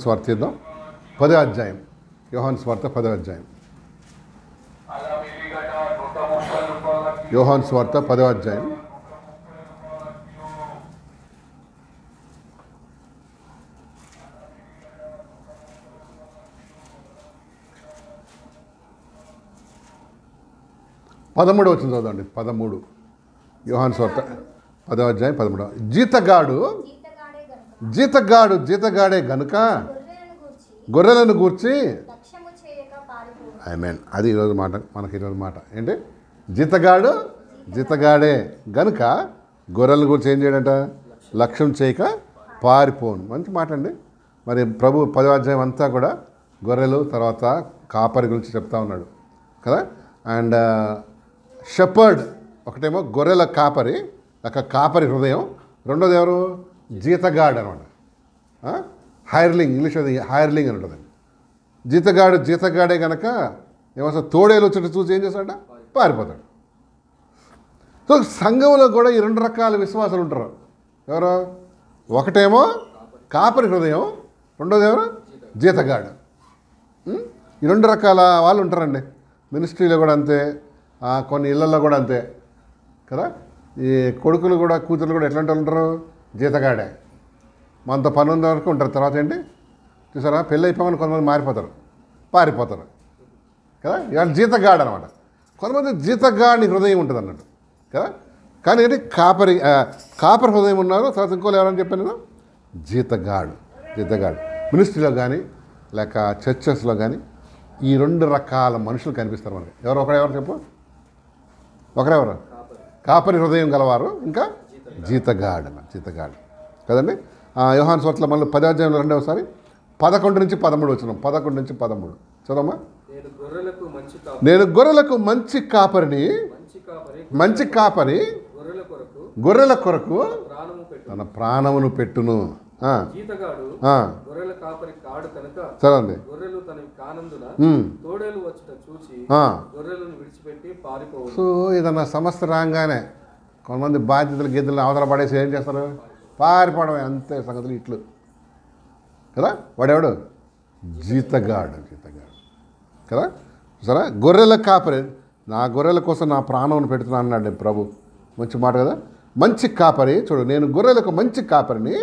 స్వార్థ తీద్దాం 10వ అధ్యాయం. యోహాను స్వార్థ 10వ అధ్యాయం. యోహాను స్వార్థ 10వ అధ్యాయం. పదమూడు వచ్చింది చదవండి. 13 యోహాను స్వార్థ 10వ అధ్యాయం 13. జీతగాడే గనుక గొర్రెలను గూర్చి ఆమేన్. అది ఈరోజు మాట, మనకి ఈరోజు మాట ఏంటి? జీతగాడే గనుక గొర్రెలను గురించి ఏం చేయడంట? లక్ష్యం చేయక పారిపోను. మంచి మాట అండి. మరి ప్రభు 10వ అధ్యాయం అంతా కూడా గొర్రెలు తర్వాత కాపరి గురించి చెప్తా ఉన్నాడు కదా. అండ్ షెపర్డ్ ఒకటేమో గొర్రెల కాపరి, ఒక కాపరి హృదయం. రెండోది ఎవరు? జీతగాడు అనమాట. హైర్లింగ్, ఇంగ్లీష్ అది హైర్లింగ్ అని ఉంటుంది. జీతగాడే కనుక ఏమవుతుంది? తోడేలు వచ్చి చూసి ఏం చేస్తాడ? పారిపోతాడు. సో సంఘంలో కూడా ఈ 2 రకాల విశ్వాసాలు ఉంటారు. ఎవరు? ఒకటేమో కాపరి హృదయం, రెండోది ఎవరు? జీతగాడు. ఈ 2 రకాల వాళ్ళు ఉంటారండి. మినిస్ట్రీలో కూడా అంతే, కొన్ని ఇళ్లలో కూడా అంతే కదా. ఈ కొడుకులు కూడా కూతురు కూడా ఎట్లాంటి వాళ్ళు ఉంటారు? జీతగాడే. మనతో పని ఉన్న వరకు ఉంటారు. తర్వాత ఏంటి చూసారా? పెళ్ళి అయిపోమని కొంతమంది మారిపోతారు, పారిపోతారు కదా. ఇవాళ జీతగాడు అనమాట. కొంతమంది జీతగాడిని హృదయం ఉంటుంది అన్నట్టు కదా. కానీ ఏంటి? కాపరి హృదయం ఉన్నారు. తర్వాత ఇంకోళ్ళు ఎవరని చెప్పాను నేను? జీతగాడు. మినిస్ట్రీలో కానీ లేక చర్చెస్లో కానీ ఈ 2 రకాల మనుషులు కనిపిస్తారు మనకి. ఒకరెవరు చెప్పు? ఒకరెవరు? కాపరి హృదయం గలవారు, ఇంకా జీతగాడు కదండి. యోహాను స్వార్థలో మళ్ళీ 10వ అధ్యాయంలో 2వసారి 11 నుంచి 13 వచ్చినాం. 11 నుంచి 13 చదవమ్మా. నేను గొర్రెలకు మంచి కాపరిని, మంచి కాపరి గొర్రెల కొరకు తన ప్రాణమును పెట్టును. చదవండి. సో ఏదన్నా సమస్య రాగానే కొంతమంది బాధ్యతలు గిద్దలు అవతల పడేసి ఏం చేస్తారు? పారిపోవడమే. అంతే సంగతులు ఇట్లు కదా. వాడెవడు? జీతగాడు కదా. సరే, గొర్రెల కాపరి, నా గొర్రెల కోసం నా ప్రాణం పెడుతున్నా అన్నాడు ప్రభు. మంచి మాట కదా. మంచి కాపరి చూడు, నేను గొర్రెలకు మంచి కాపరిని,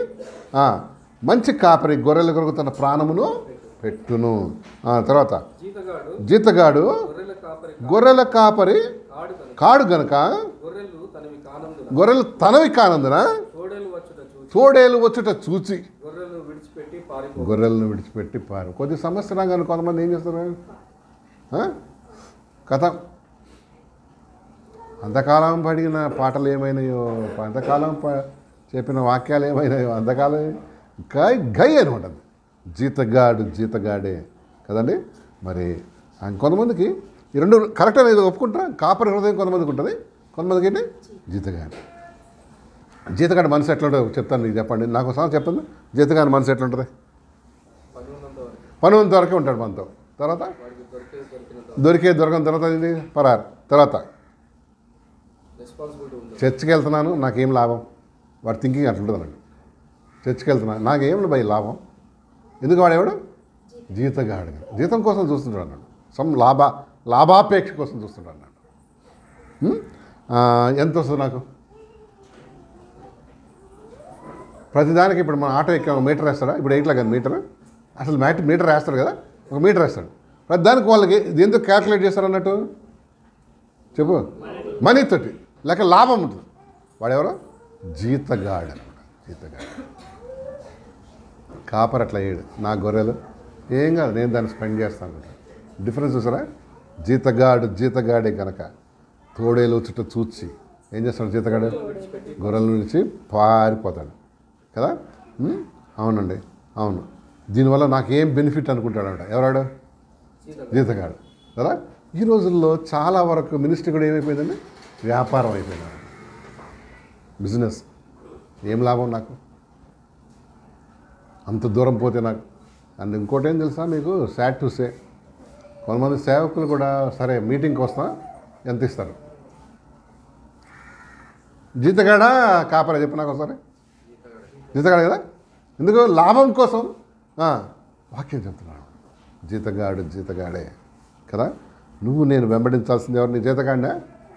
మంచి కాపరి గొర్రెల కొరకు తన ప్రాణమును పెట్టును. తర్వాత జీతగాడు గొర్రెల కాపరి కాడు గనుక గొర్రెలు తనవి కానందున తోడేలు వచ్చుట చూచి గొర్రెలను విడిచిపెట్టి పారు. కొద్ది సమస్య రాగానే కొంతమంది ఏం చేస్తారు? కథ అంతకాలం పడిన పాటలు ఏమైనాయో, అంతకాలం చెప్పిన వాక్యాలు ఏమైనాయో, అంతకాలం గై అనమాట. జీతగాడే కదండి. మరి కొంతమందికి ఈ 2 కరెక్ట్ అనేది ఒప్పుకుంటారా? కాపరి హృదయం కొంతమందికి ఉంటుంది, కొంతమందికి ఏంటి? జీతగాడి మనసు ఎట్లా ఉంటుందో చెప్తాను నీకు. చెప్పండి, నాకు ఒకసారి చెప్పండి. జీతగాడి మనసు ఎట్లా ఉంటుంది? పని ఉన్నంత వరకే ఉంటాడు మనతో. తర్వాత దొరకని తర్వాత ఏంటి? పరారు. తర్వాత చర్చికి వెళ్తున్నాను, నాకేం లాభం? వాడి థింకింగ్ అట్లా ఉంటుంది అన్నట్టు. చర్చికి వెళ్తున్నాను, నాకేం భయ లాభం? ఎందుకు? వాడేవాడు జీతగాడు. జీతం కోసం చూస్తుంటాడు అన్నాడు. లాభాపేక్ష కోసం చూస్తుంటాడు అన్నాడు. ఎంత వస్తుంది నాకు? ప్రతిదానికి ఇప్పుడు మన ఆటో ఎక్కాము, మీటర్ వేస్తాడా? ఇప్పుడు ఎయిట్లా కదా మీటర్, అసలు మీటర్ వేస్తాడు కదా, ఒక మీటర్ వేస్తాడు. ప్రతిదానికి వాళ్ళకి ఎందుకు క్యాల్కులేట్ చేస్తారు అన్నట్టు చెప్పు? మనీతోటి లేక లాభం ఉంటుంది. వాడెవరో? జీతగాడు అనమాట. కాపర్ అట్లా అయ్యాడు. నా గొర్రెలు ఏం కాదు, నేను దాన్ని స్పెండ్ చేస్తాను. డిఫరెన్స్ చూసారా? జీతగాడే కనుక తోడేలు చుట్టూ చూచి ఏం చేస్తాడు? జీతగాడు గొర్రెల నుంచి పారిపోతాడు కదా. అవునండి, అవును. దీనివల్ల నాకేం బెనిఫిట్ అనుకుంటాడంట. ఎవరాడు? జీతగాడు కదా. ఈ రోజుల్లో చాలా వరకు మినిస్ట్రీ కూడా ఏమైపోయిందండి? వ్యాపారం అయిపోయింది. బిజినెస్. ఏం లాభం నాకు? అంత దూరం పోతే నాకు. అండ్ ఇంకోటి ఏం తెలుసా మీకు? సాడ్ టు సే, కొంతమంది సేవకులు కూడా సరే మీటింగ్కి వస్తా ఎంత ఇస్తారు? జీతగాడా కాపరా చెప్పు నాకు ఒకసారి. జీతగాడు కదా. ఎందుకు? లాభం కోసం వాక్యం చెప్తున్నాడు. జీతగాడే కదా. నువ్వు నేను వెంబడించాల్సింది ఎవరు? నీ జీతగాడినా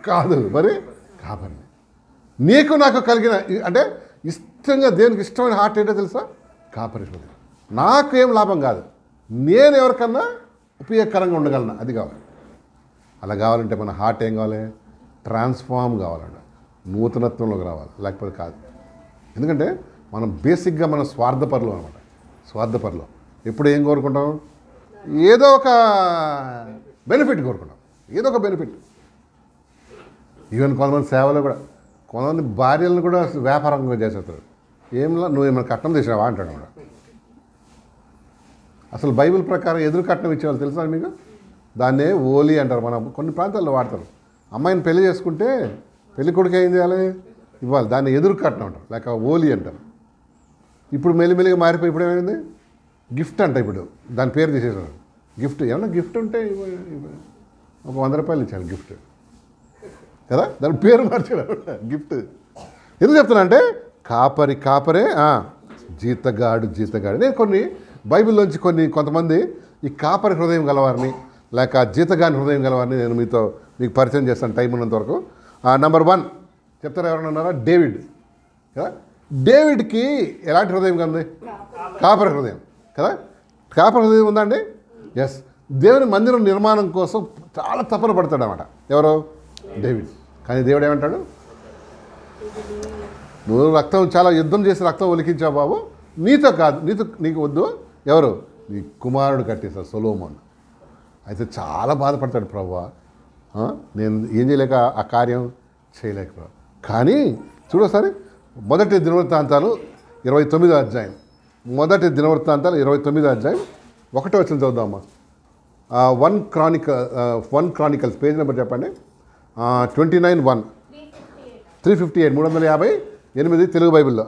కాదు, మరి కాపరిని. నీకు నాకు కలిగిన అంటే ఇష్టంగా దేవునికి ఇష్టమైన హార్ట్ ఏంటో తెలుసా? కాపరి హృదయం. నాకేం లాభం కాదు, నేను ఎవరికన్నా ఉపయోగకరంగా ఉండగలను, అది కావాలి. అలా కావాలంటే మన హార్ట్ ఏం కావాలి? ట్రాన్స్ఫార్మ్ కావాలండి, నూతనత్వంలోకి రావాలి, లేకపోతే కాదు. ఎందుకంటే మనం బేసిక్గా మనం స్వార్థపరులు అనమాట. స్వార్థపరులు ఎప్పుడు ఏం కోరుకుంటాం? ఏదో ఒక బెనిఫిట్ కోరుకుంటాం, ఏదో ఒక బెనిఫిట్. ఈవెన్ కొంతమంది సేవలో కూడా కొంతమంది భార్యలను కూడా వ్యాపారంగా చేసేస్తాడు. ఏంలా నువ్వు ఏమైనా కట్నం తీసినావా అంటాడు కూడా. అసలు బైబిల్ ప్రకారం ఎదురు కట్నం ఇచ్చేవాళ్ళు తెలుసా మీకు? దాన్నే ఓలి అంటారు. మన కొన్ని ప్రాంతాల్లో వాడతారు. అమ్మాయిని పెళ్లి చేసుకుంటే పెళ్లి కొడుకు ఏం చేయాలి? ఇవ్వాలి. దాన్ని ఎదురు కట్నం అంటారు, లేక ఓలి అంటారు. ఇప్పుడు మెల్లిమెల్లిగా మారిపోయి ఇప్పుడు ఏమైంది? గిఫ్ట్ అంట. ఇప్పుడు దాని పేరు తీసేసారు గిఫ్ట్. ఏమన్నా గిఫ్ట్ ఉంటే ఒక 100 రూపాయలు ఇచ్చాను గిఫ్ట్ కదా, దాని పేరు మార్చాడు గిఫ్ట్. ఎందుకు చెప్తున్నా అంటే కాపరే జీతగాడు. నేను కొన్ని బైబిల్లోంచి కొంతమంది ఈ కాపరి హృదయం గలవారిని లేక జీతగాని హృదయం గలవారిని నేను మీకు పరిచయం చేస్తాను టైం ఉన్నంత వరకు. నెంబర్ 1 చెప్తారా? ఎవరైనా ఉన్నారా? డేవిడ్ కదా. డేవిడ్కి ఎలాంటి హృదయం ఉంది? కాపరి హృదయం కదా. కాపరి హృదయం ఉందండి. ఎస్. దేవుని మందిరం నిర్మాణం కోసం చాలా తపన పడతాడు అన్నమాట. ఎవరు? డేవిడ్. కానీ దేవుడు ఏమంటాడు? నువ్వు చాలా యుద్ధం చేసి రక్తం ఒలికించావు బాబు, నీతో కాదు, నీకు వద్దు. ఎవరు? నీ కుమారుడు కట్టేశాడు సొలొమోన్. అయితే చాలా బాధపడతాడు. ప్రభువా, నేను ఏం చేయలేక ఆ కార్యం చేయలేకపోయా. కానీ చూడసారి మొదటి దినవృత్తాంతాలు 29వ అధ్యాయం. మొదటి దినవృత్తాంతాలు 29వ అధ్యాయం 1వ వచనం చదువుదామా. 1 Chronicles పేజ్ నెంబర్ చెప్పండి. 29:1 358 358 తెలుగు బైబిల్లో.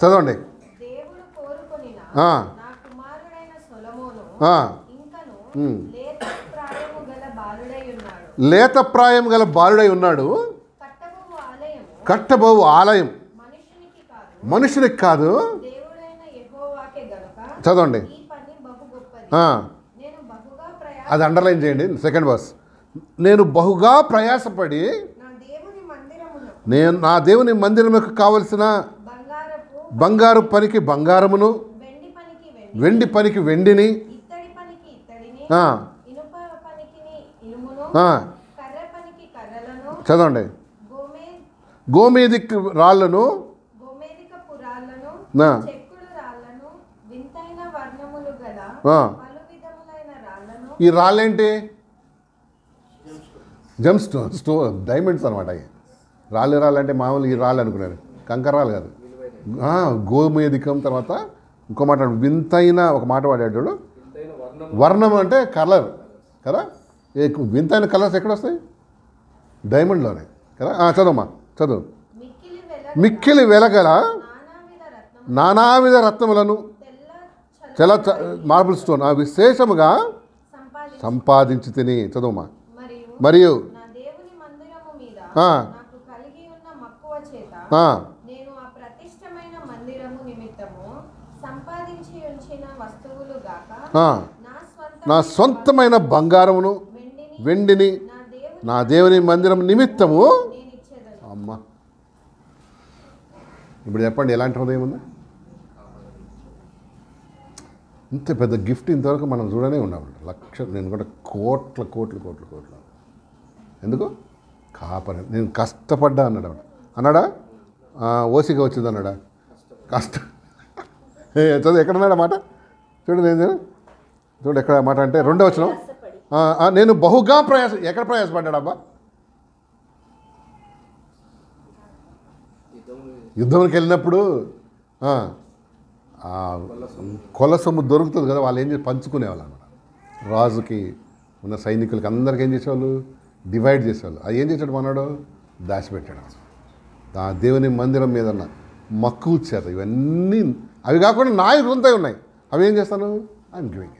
చదవండి. లేత ప్రాయం గల బాలుడై ఉన్నాడు, కట్టబోవు ఆలయం మనుషునికి కాదు. చదవండి, అది అండర్లైన్ చేయండి. Second verse. నేను బహుగా ప్రయాసపడి నా దేవుని మందిరముకు కావలసిన బంగారు పనికి బంగారమును, వెండి పనికి వెండిని, చదవండి, గోమేదిక రాళ్లను, ఈ రాళ్ళేంటి? జమ్ స్టోన్ డైమండ్స్ అనమాట. అవి రాళ్ళు అంటే మామూలు ఈ రాళ్ళు అనుకున్నారు, కంకర రాళ్ళు కాదు. గోమేదికం. తర్వాత ఇంకో మాట వింతైన ఒక మాట వాడాడు. వర్ణం అంటే కలర్ కదా. వింతైన కలర్స్ ఎక్కడ వస్తాయి? డైమండ్లోనే కదా. చదవమ్మా, చదువు. మిక్కిలి వెలగల నానావిధ రత్నములను, చాలా మార్బుల్ స్టోన్ విశేషముగా సంపాదించి తిని. చదువుమా. మరియు నా సొంతమైన బంగారమును వెండిని నా దేవుని మందిరం నిమిత్తము. అమ్మ, ఇప్పుడు చెప్పండి, ఎలాంటి హృదయం ఉంది? ఇంత పెద్ద గిఫ్ట్ ఇంతవరకు మనం చూడనే ఉన్నాం. నేను కూడా కోట్లు. ఎందుకు? కాపరి. నేను కష్టపడ్డా అన్నాడా? ఓసిగా వచ్చింది అన్నాడా? చదువు, ఎక్కడన్నాడా మాట? చూడు ఎక్కడ మాట అంటే 2వ వచనం. నేను బహుగా ఎక్కడ ప్రయాసపడ్డాడబ్బా? యుద్ధంకి వెళ్ళినప్పుడు కొలసొమ్ము దొరుకుతుంది కదా, వాళ్ళు ఏం చేసి పంచుకునేవాళ్ళు అన్నమాట. రాజుకి ఉన్న సైనికులకి అందరికీ ఏం చేసేవాళ్ళు? డివైడ్ చేసేవాళ్ళు. అది ఏం చేసాడు మనోడు? దాచిపెట్టాడు. ఆ దేవుని మందిరం మీద మక్కువ చేత ఇవన్నీ, అవి కాకుండా నాయకులంతా ఉన్నాయి, అవి ఏం చేస్తాను? I'm giving.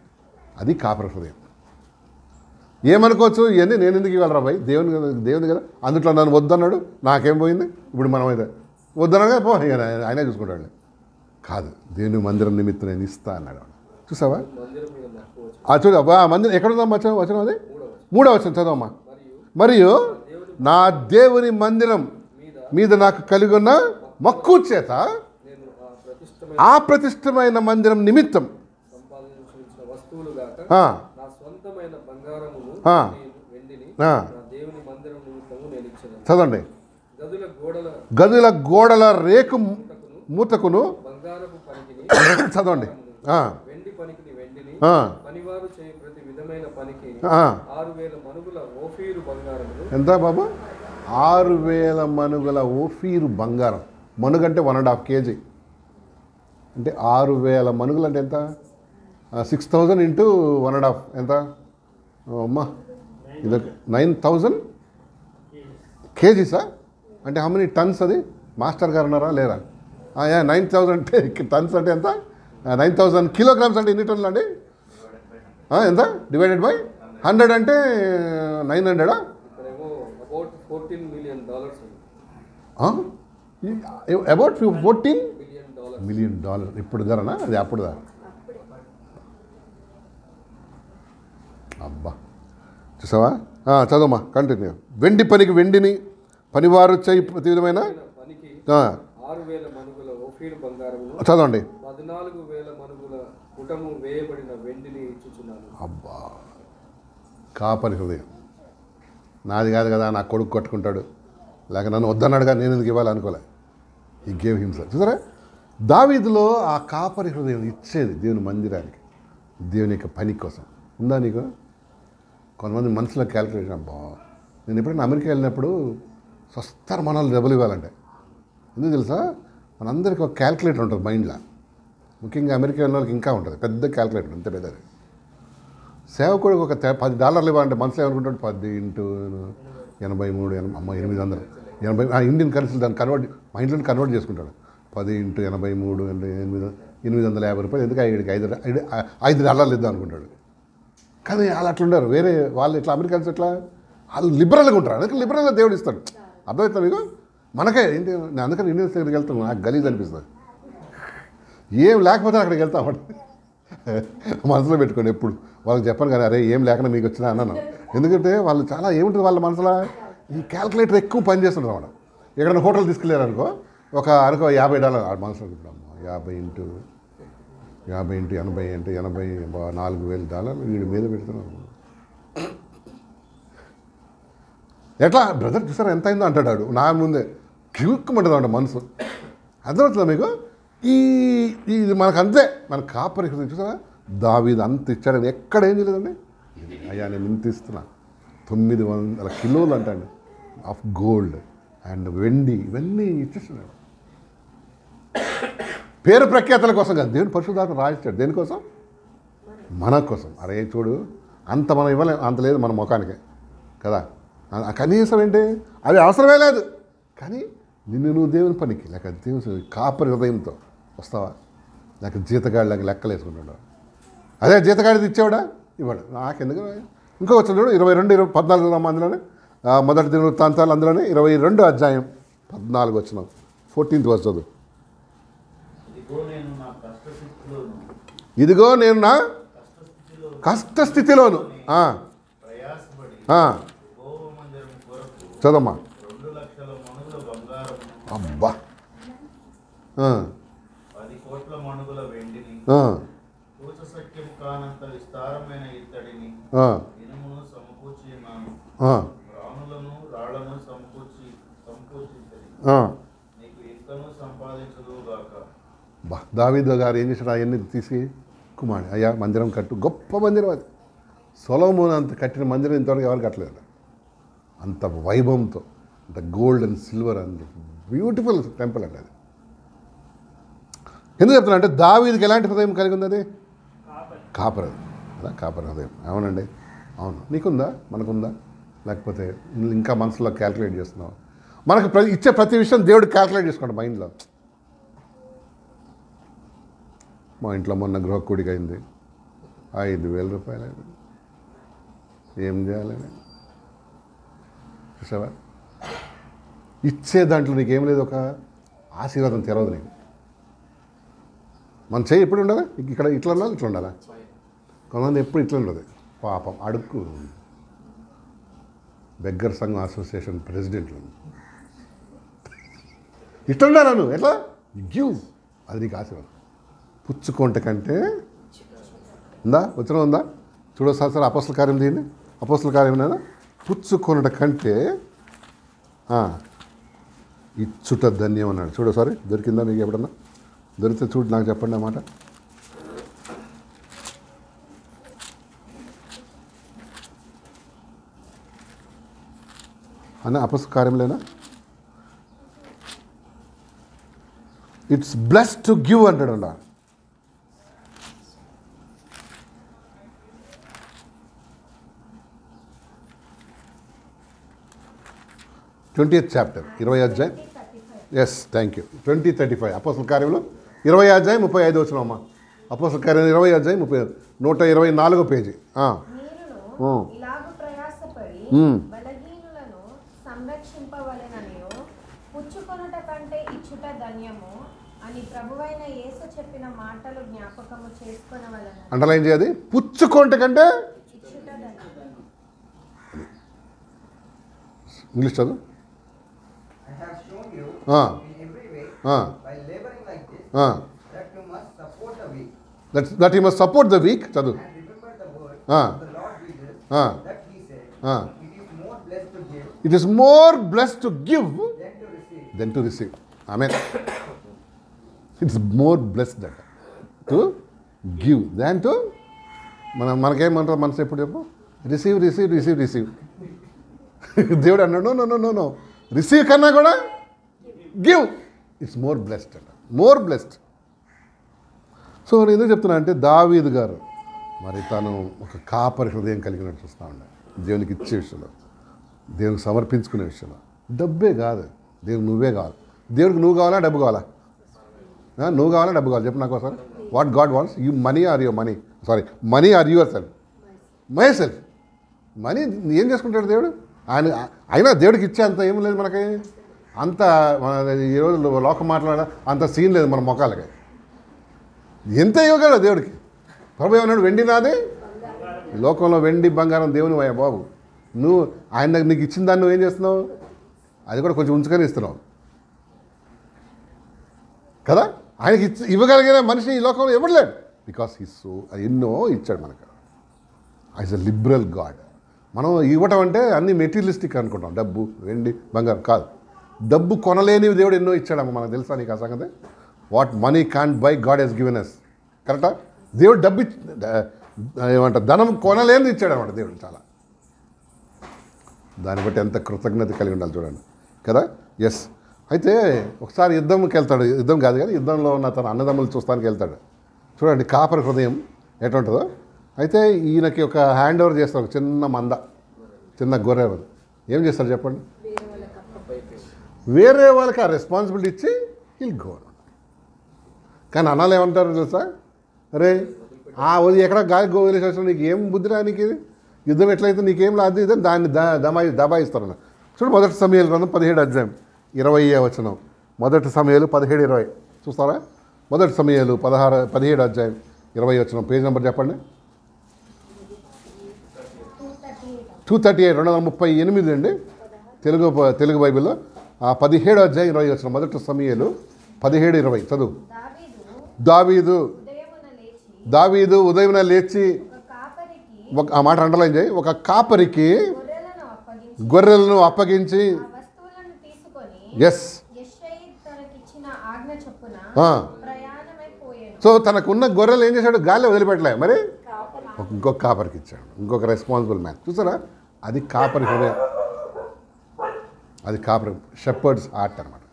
అది కాపరి హృదయం. ఏమనుకోవచ్చు ఇవన్నీ నేను ఎందుకు ఇవ్వాలరా భయ్, దేవుని కదా, అందుట్లో నన్ను వద్దన్నాడు, నాకేం పోయింది, ఇప్పుడు మనమైతే వద్దన్నాడు కదా, పో ఇక ఆయనే చూసుకుంటాడు. కాదు, దేవుని మందిరం నిమిత్తం నేను ఇస్తా అన్నాడు. చూసావా చూడు అబ్బా, మందిరం ఎక్కడుందా వచనం అది 3వ వచనం చదవమ్మా. మరియు నా దేవుని మందిరం మీద నాకు కలిగి ఉన్న మక్కువ చేత ఆ ప్రతిష్టమైన మందిరం నిమిత్తం చదవండి. గదుల గోడల రేకు మూతకును చదవండి. ఎంత బాబా? 6,000 మనుగుల ఓఫీరు బంగారం. మనుగంటే 1.5 kg, అంటే 6,000 మనుగులు అంటే ఎంత? 6,000 ఇంటూ 1.5 ఎంత అమ్మా? ఇది 9,000 kgs. అంటే హౌ మెనీ టన్స్? అది మాస్టర్ గారు ఉన్నారా లేరా? 9,000 అంటే టన్స్ అంటే ఎంత? 9,000 కిలోగ్రామ్స్ అంటే ఎన్ని టన్నులు అండి? ఎంత డివైడెడ్ బై 100 అంటే 900. About $14 million. ఇప్పుడు ధరనా? అది అప్పుడు ధర. అబ్బా చూసావా? చదవమ్మా, కంటిన్యూ. వెండి పనికి వెండిని, పనివారు చేయి ప్రతి విధమైన చదవండి. అబ్బా, కాపరి హృదయం. నాది కాదు కదా, నా కొడుకు కట్టుకుంటాడు, లేక నన్ను వద్దన్నాడుగా, నేను ఎందుకు ఇవ్వాలి అనుకోలే. ఈ గేవ్ హింస. చూసారా, దావీదులో ఆ కాపరి హృదయం ఇచ్చేది దేవుని మందిరానికి, దేవుని యొక్క పని కోసం. ఉందా నీకు? కొంతమంది మనసులో క్యాలిక్యులేషన్. అబ్బా, నేను ఎప్పుడైనా అమెరికా వెళ్ళినప్పుడు స్వస్థర మనల్ని డబ్బులు ఇవ్వాలంటే ఎందుకు తెలుసా? మనందరికీ ఒక క్యాలిక్యులేటర్ ఉంటుంది మైండ్లో. ముఖ్యంగా అమెరికా వెళ్ళిన వాళ్ళకి ఇంకా ఉంటుంది పెద్ద క్యాలిక్యులేటర్, అంతే పెద్దది. సేవకుడికి ఒక $10 ఇవ్వాలంటే మనసులో ఏమనుకుంటాడు? 10 ఇంటూ 83 800 ఇండియన్ కరెన్సీలు దాన్ని మైండ్లో కన్వర్ట్ చేసుకుంటాడు. 10 ఇంటూ 83 అంటే 850 రూపాయలు. ఎందుకు $5 ఇద్దాం అనుకుంటాడు. కానీ వాళ్ళు అట్లుండారు. వేరే వాళ్ళు ఇట్లా అమెరికన్స్ ఇట్లా వాళ్ళు లిబరల్గా ఉంటారు. అందుకే లిబరల్గా దేవుడు ఇస్తాడు. అర్థమవుతుంది మీకు? మనకే ఏంటి, నేను అందుకని ఇండియన్స్ దగ్గరికి వెళ్తాను, నాకు గలీజ్ అనిపిస్తుంది. ఏం లేకపోతే అక్కడికి వెళ్తామంటే మనసులో పెట్టుకోండి. ఎప్పుడు వాళ్ళకి చెప్పను కానీ, అరే ఏం లేకుండా మీకు వచ్చినా అన్నాను. ఎందుకంటే వాళ్ళు చాలా ఏముంటుంది వాళ్ళ మనసులో, ఈ క్యాల్కులేటర్ ఎక్కువ పని చేస్తుంటారు అన్నమాట. ఎక్కడైనా హోటల్ తీసుకెళ్ళారు అనుకో, అనుకో $50 ఆ మనసులో పెట్టుకున్నాము. 50 ఇంటూ 80 అంటే 80 $4,000 వీడి మీద పెడుతున్నాను. ఎట్లా బ్రదర్ చూసారా ఎంత అయిందో అంటాడు. నా ముందే కిక్కుమంటుంది అంట మనసు. అర్థమవుతుందా మీకు? ఇది మనకు అంతే. మన కాపరి చూసారా, దావీదు అంత ఇచ్చాడని ఎక్కడ ఏం చేయలేదండి. అయ్యా నేను ఇంత ఇస్తున్నా, 900 కిలోలు అంటండి ఆఫ్ గోల్డ్ అండ్ వెండి, ఇవన్నీ ఇచ్చేస్తున్నాడు. పేరు ప్రఖ్యాతల కోసం కాదు, దేవుని పరిశుద్ధాత్మ రాయిస్తాడు. దేనికోసం? మన కోసం. అరే చూడు, అంత మనం ఇవ్వలేం, అంత లేదు మన ముఖానికే కదా. కనీసం ఏంటి, అది అవసరమే లేదు. కానీ నిన్ను నువ్వు దేవుని పనికి లేక దేవుని కాపరి హృదయంతో వస్తావా? లేక జీతగాడిలాగా లెక్కలు వేసుకుంటాడు. అదే జీతగాడిది ఇచ్చేవాడా? ఇవ్వడు. నాకెందుకు? ఇంకో వచ్చిన చూడు 22-14 అందులోనే మొదటి దినవృత్తాంతాలు, అందులోనే 22 అధ్యాయం 14 వచ్చిన 14th verse చదువు. ఇదిగో నేను నా కష్టస్థితిలోను చదమ్మా. అబ్బా, 10 కోట్ల మణుగుల వెండిని, సత్యం కానంత విస్తారమైన ఇత్తడిని, ఇనుమును సమకూర్చినాను, రాణులను రాళ్లను సమకూర్చితది, నీకు ఇంకను సంపాదించదుగాక. దావీదు గారు ఏం చేశాడు? అవన్నీ తీసి కుమారుడు, అయ్యా మందిరం కట్టు. గొప్ప మందిరం అది. సొలొమోను అంత కట్టిన మందిరం ఇంతవరకు ఎవరు కట్టలేదు. అంత వైభవంతో, అంత gold and silver and beautiful temple అండి అది. ఎందుకు చెప్తున్నా అంటే దావీదుకి ఎలాంటి హృదయం కలిగి ఉంది? అది కాపరి కదా, కాపరి హృదయం. అవునండి, అవును. నీకుందా? మనకుందా? లేకపోతే ఇంకా మనసులో క్యాల్కులేట్ చేస్తున్నావు? మనకు ఇచ్చే ప్రతి విషయం దేవుడు క్యాల్కులేట్ చేసుకోండి మైండ్లో. మా ఇంట్లో మొన్న గృహకూడిక అయింది, 5,000 రూపాయలు అయింది. ఏం చేయాలని చూసావా? ఇచ్చే దాంట్లో నీకేం లేదు, ఒక ఆశీర్వాదం తెరవదు నీకు. మన చేయి ఎప్పుడు ఉండాలా? ఇక్కడ ఇట్లా ఉండాలి, ఇట్లా ఉండాలా? కొంతమంది ఎప్పుడు ఇట్లా ఉండదు. పాపం అడుక్కు బెగ్గర్ సంఘం అసోసియేషన్ ప్రెసిడెంట్లు ఇట్లా ఉండాలా? నువ్వు ఎట్లా గివ్, అది నీకు ఆశీర్వాదం. పుచ్చుకోంట కంటే ఉందా? వచ్చిన ఉందా? చూడొస్తాను సార్ అపోస్తల కార్యం తీయండి. అపోస్తల కార్యం లేదా? పుచ్చుకొనట కంటే ఇచ్చుట ధన్యం అన్నాడు. చూడసారి దొరికిందా మీకు? ఎప్పుడన్నా దొరికితే చూడు, నాకు చెప్పండి అన్నమాట. అన్న అపోస్తల కార్యంలేనా? ఇట్స్ బ్లెస్డ్ టు గివ్ అంటాడు అన్న. ట్వంటీయత్ చాప్టర్ 20వ అధ్యాయం. Yes, thank you. 20:35 అపోస్తల కార్యంలో 20వ అధ్యాయం 35 వచ్చిన అమ్మ. అపోస్తల కార్యం 20వ అధ్యాయం 124వ పేజీ. అండర్లైన్ చేయాలి. పుచ్చుకోంట కంటే ఇంగ్లీష్ చదువు. That he must support the weak. చదువు. It is more blessed to give than to receive. Amen. It's more blessed to give than to మనకేమంటారు మనసు ఎప్పుడు చెప్పు? Receive receive receive receive. దేవుడు అన్నాడు no no no no, receive కన్నా కూడా give. It's more blessed అంట, more blessed. So నేను ఎందుకు చెప్తున్నా అంటే దావీదు గారు మరి తను ఒక కాపరి హృదయం కలిగినట్టు చూస్తూ ఉన్నాడు. దేవునికి ఇచ్చే విషయంలో, దేవునికి సమర్పించుకునే విషయంలో. డబ్బే కాదు, దేవునికి నువ్వే కావాలి. దేవుడికి నువ్వు కావాలా, డబ్బు కావాలా? నువ్వు కావాలా, డబ్బు కావాలి? చెప్పు నాకు ఒకసారి. What God wants you, money are your money, sorry money are your self? My self. Money ఏం చేసుకుంటాడు దేవుడు? అయినా దేవుడికి ఇచ్చే అంత ఏం లేదు మనకి. అంత ఈరోజు లోకం మాట్లాడ అంత సీన్ లేదు మన మొఖాలకి. ఎంత ఇవ్వగలడు దేవుడికి? ప్రభు ఏమన్నాడు? వెండి నాదే, లోకంలో వెండి బంగారం దేవుని అయ్యా బాబు. నువ్వు ఆయన దగ్గర నీకు ఇచ్చిన దాన్ని నువ్వేం చేస్తున్నావు? అది కూడా కొంచెం ఉంచుకొని ఇస్తున్నావు కదా. ఆయనకి ఇవ్వగలిగిన మనిషి ఈ లోకంలో ఎవరు లేడు. బికాస్ హీ సో ఎన్నో ఇచ్చాడు మనకు. As a liberal God. మనం ఇవ్వటం అంటే అన్ని మెటీరియలిస్టిక్ అనుకుంటాం, డబ్బు వెండి బంగారం కాదు. డబ్బు కొనలేనివి దేవుడు ఎన్నో ఇచ్చాడమ్మ. మనకు తెలుసా నీకు ఆ సంగతి? What money can't buy God has given us. కరెక్టా? దేవుడు డబ్బు ఏమంటారు, ధనం కొనలేనిది ఇచ్చాడు అనమాట దేవుడు. చాలా దాన్ని బట్టి ఎంత కృతజ్ఞత కలిగి ఉండాలి చూడండి కదా. ఎస్. అయితే ఒకసారి యుద్ధంకి వెళ్తాడు. యుద్ధం కాదు కానీ యుద్ధంలో ఉన్న తన అన్నదమ్ములు చూస్తానికి వెళ్తాడు. చూడండి కాపరి హృదయం ఎటుంటుందో. అయితే ఈయనకి ఒక హ్యాండ్ ఓవర్ చేస్తారు, ఒక చిన్న మంద, చిన్న గొర్రె. ఏం చేస్తారు చెప్పండి? వేరే వాళ్ళకి ఆ రెస్పాన్సిబిలిటీ ఇచ్చి వీళ్ళు గో. కానీ అన్నాళ్ళు ఏమంటారు తెలుసా? అరే ఎక్కడ గాలి గోవలేసి వచ్చిన నీకు ఏం బుద్ధిరా, నీకు ఇది యుద్ధం ఎట్లయితే నీకేం లాదు ఇదని దాన్ని దబాయిస్తారన్న. చూడు మొదటి సమయాలు గ్రంథం 17వ అధ్యాయం 20వ వచనం. మొదటి సమయాలు 17:20 చూస్తారా? మొదటి సమయాలు 17వ అధ్యాయం 20వ వచనం. పేజ్ నెంబర్ చెప్పండి. 238 238 అండి తెలుగు బైబిల్లో. 17వ అధ్యాయం 20వ వచనం. మొదటి సమయాలు 17:20 చదువు. దావీదు ఉదయం లేచి, ఆ మాట అండర్లైన్ చేయి, ఒక కాపరికి గొర్రెలను అప్పగించి, ఎస్, సో తనకున్న గొర్రెలు ఏం చేశాడు? గాలి వదిలిపెట్టలే, మరి ఇంకొక కాపరికి ఇచ్చాడు. ఇంకొక రెస్పాన్సిబుల్ మ్యాన్. చూసారా? అది కాపరి హృదయం. అది కాపరి షెపర్డ్స్ హార్ట్ అనమాట,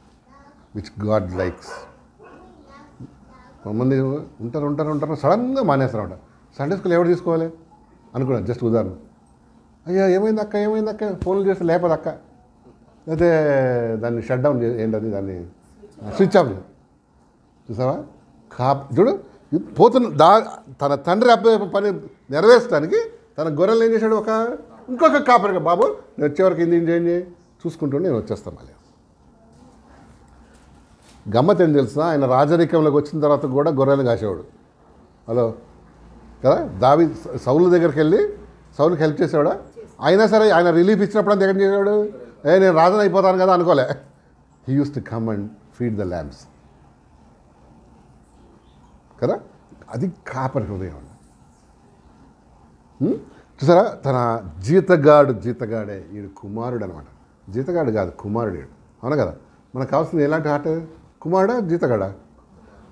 విచ్ గాడ్ లైక్స్. కొంతమంది ఉంటారు సడన్గా మానేస్తారు అనమాట. సండే స్కూల్ ఎవరు తీసుకోవాలి అనుకున్నాను. జస్ట్ ఉదాహరణ. అయ్యా ఏమైంది అక్క ఫోన్లు చేస్తే లేపదు అక్క, అయితే దాన్ని షట్ డౌన్ ఏంటది, దాన్ని స్విచ్ ఆఫ్ చేయాలి. చూసావా? చూడు పోతున్న తన తండ్రి పని నెరవేర్చడానికి తన గొర్రెలు ఏం చేశాడు? ఒక ఇంకొక కాపరిగా బాబు నేను వచ్చేవరకు ఇది చేంజ్ చూసుకుంటూ నేను వచ్చేస్తాను మళ్ళీ. గమ్మత్ ఏం తెలుసా, ఆయన రాజరికంలోకి వచ్చిన తర్వాత కూడా గొర్రెలు కాసేవాడు. హలో కదా, సౌలు దగ్గరికి వెళ్ళి సౌలుకి హెల్ప్ చేసేవాడా? అయినా సరే ఆయన రిలీఫ్ ఇచ్చినప్పుడు అంత ఎక్కడ చేసేవాడు? నేను రాజుని అయిపోతాను కదా అనుకోలే. He use to come and feed the lambs కదా. అది కాపరి హృదయం. చూసారా, తన జీతగాడే ఈడు కుమారుడు అనమాట. జీతగాడు కాదు, కుమారుడు. అవునా కదా. మనకు కావాల్సింది ఎలాంటి హార్ట్? కుమారుడా జీతగాడా?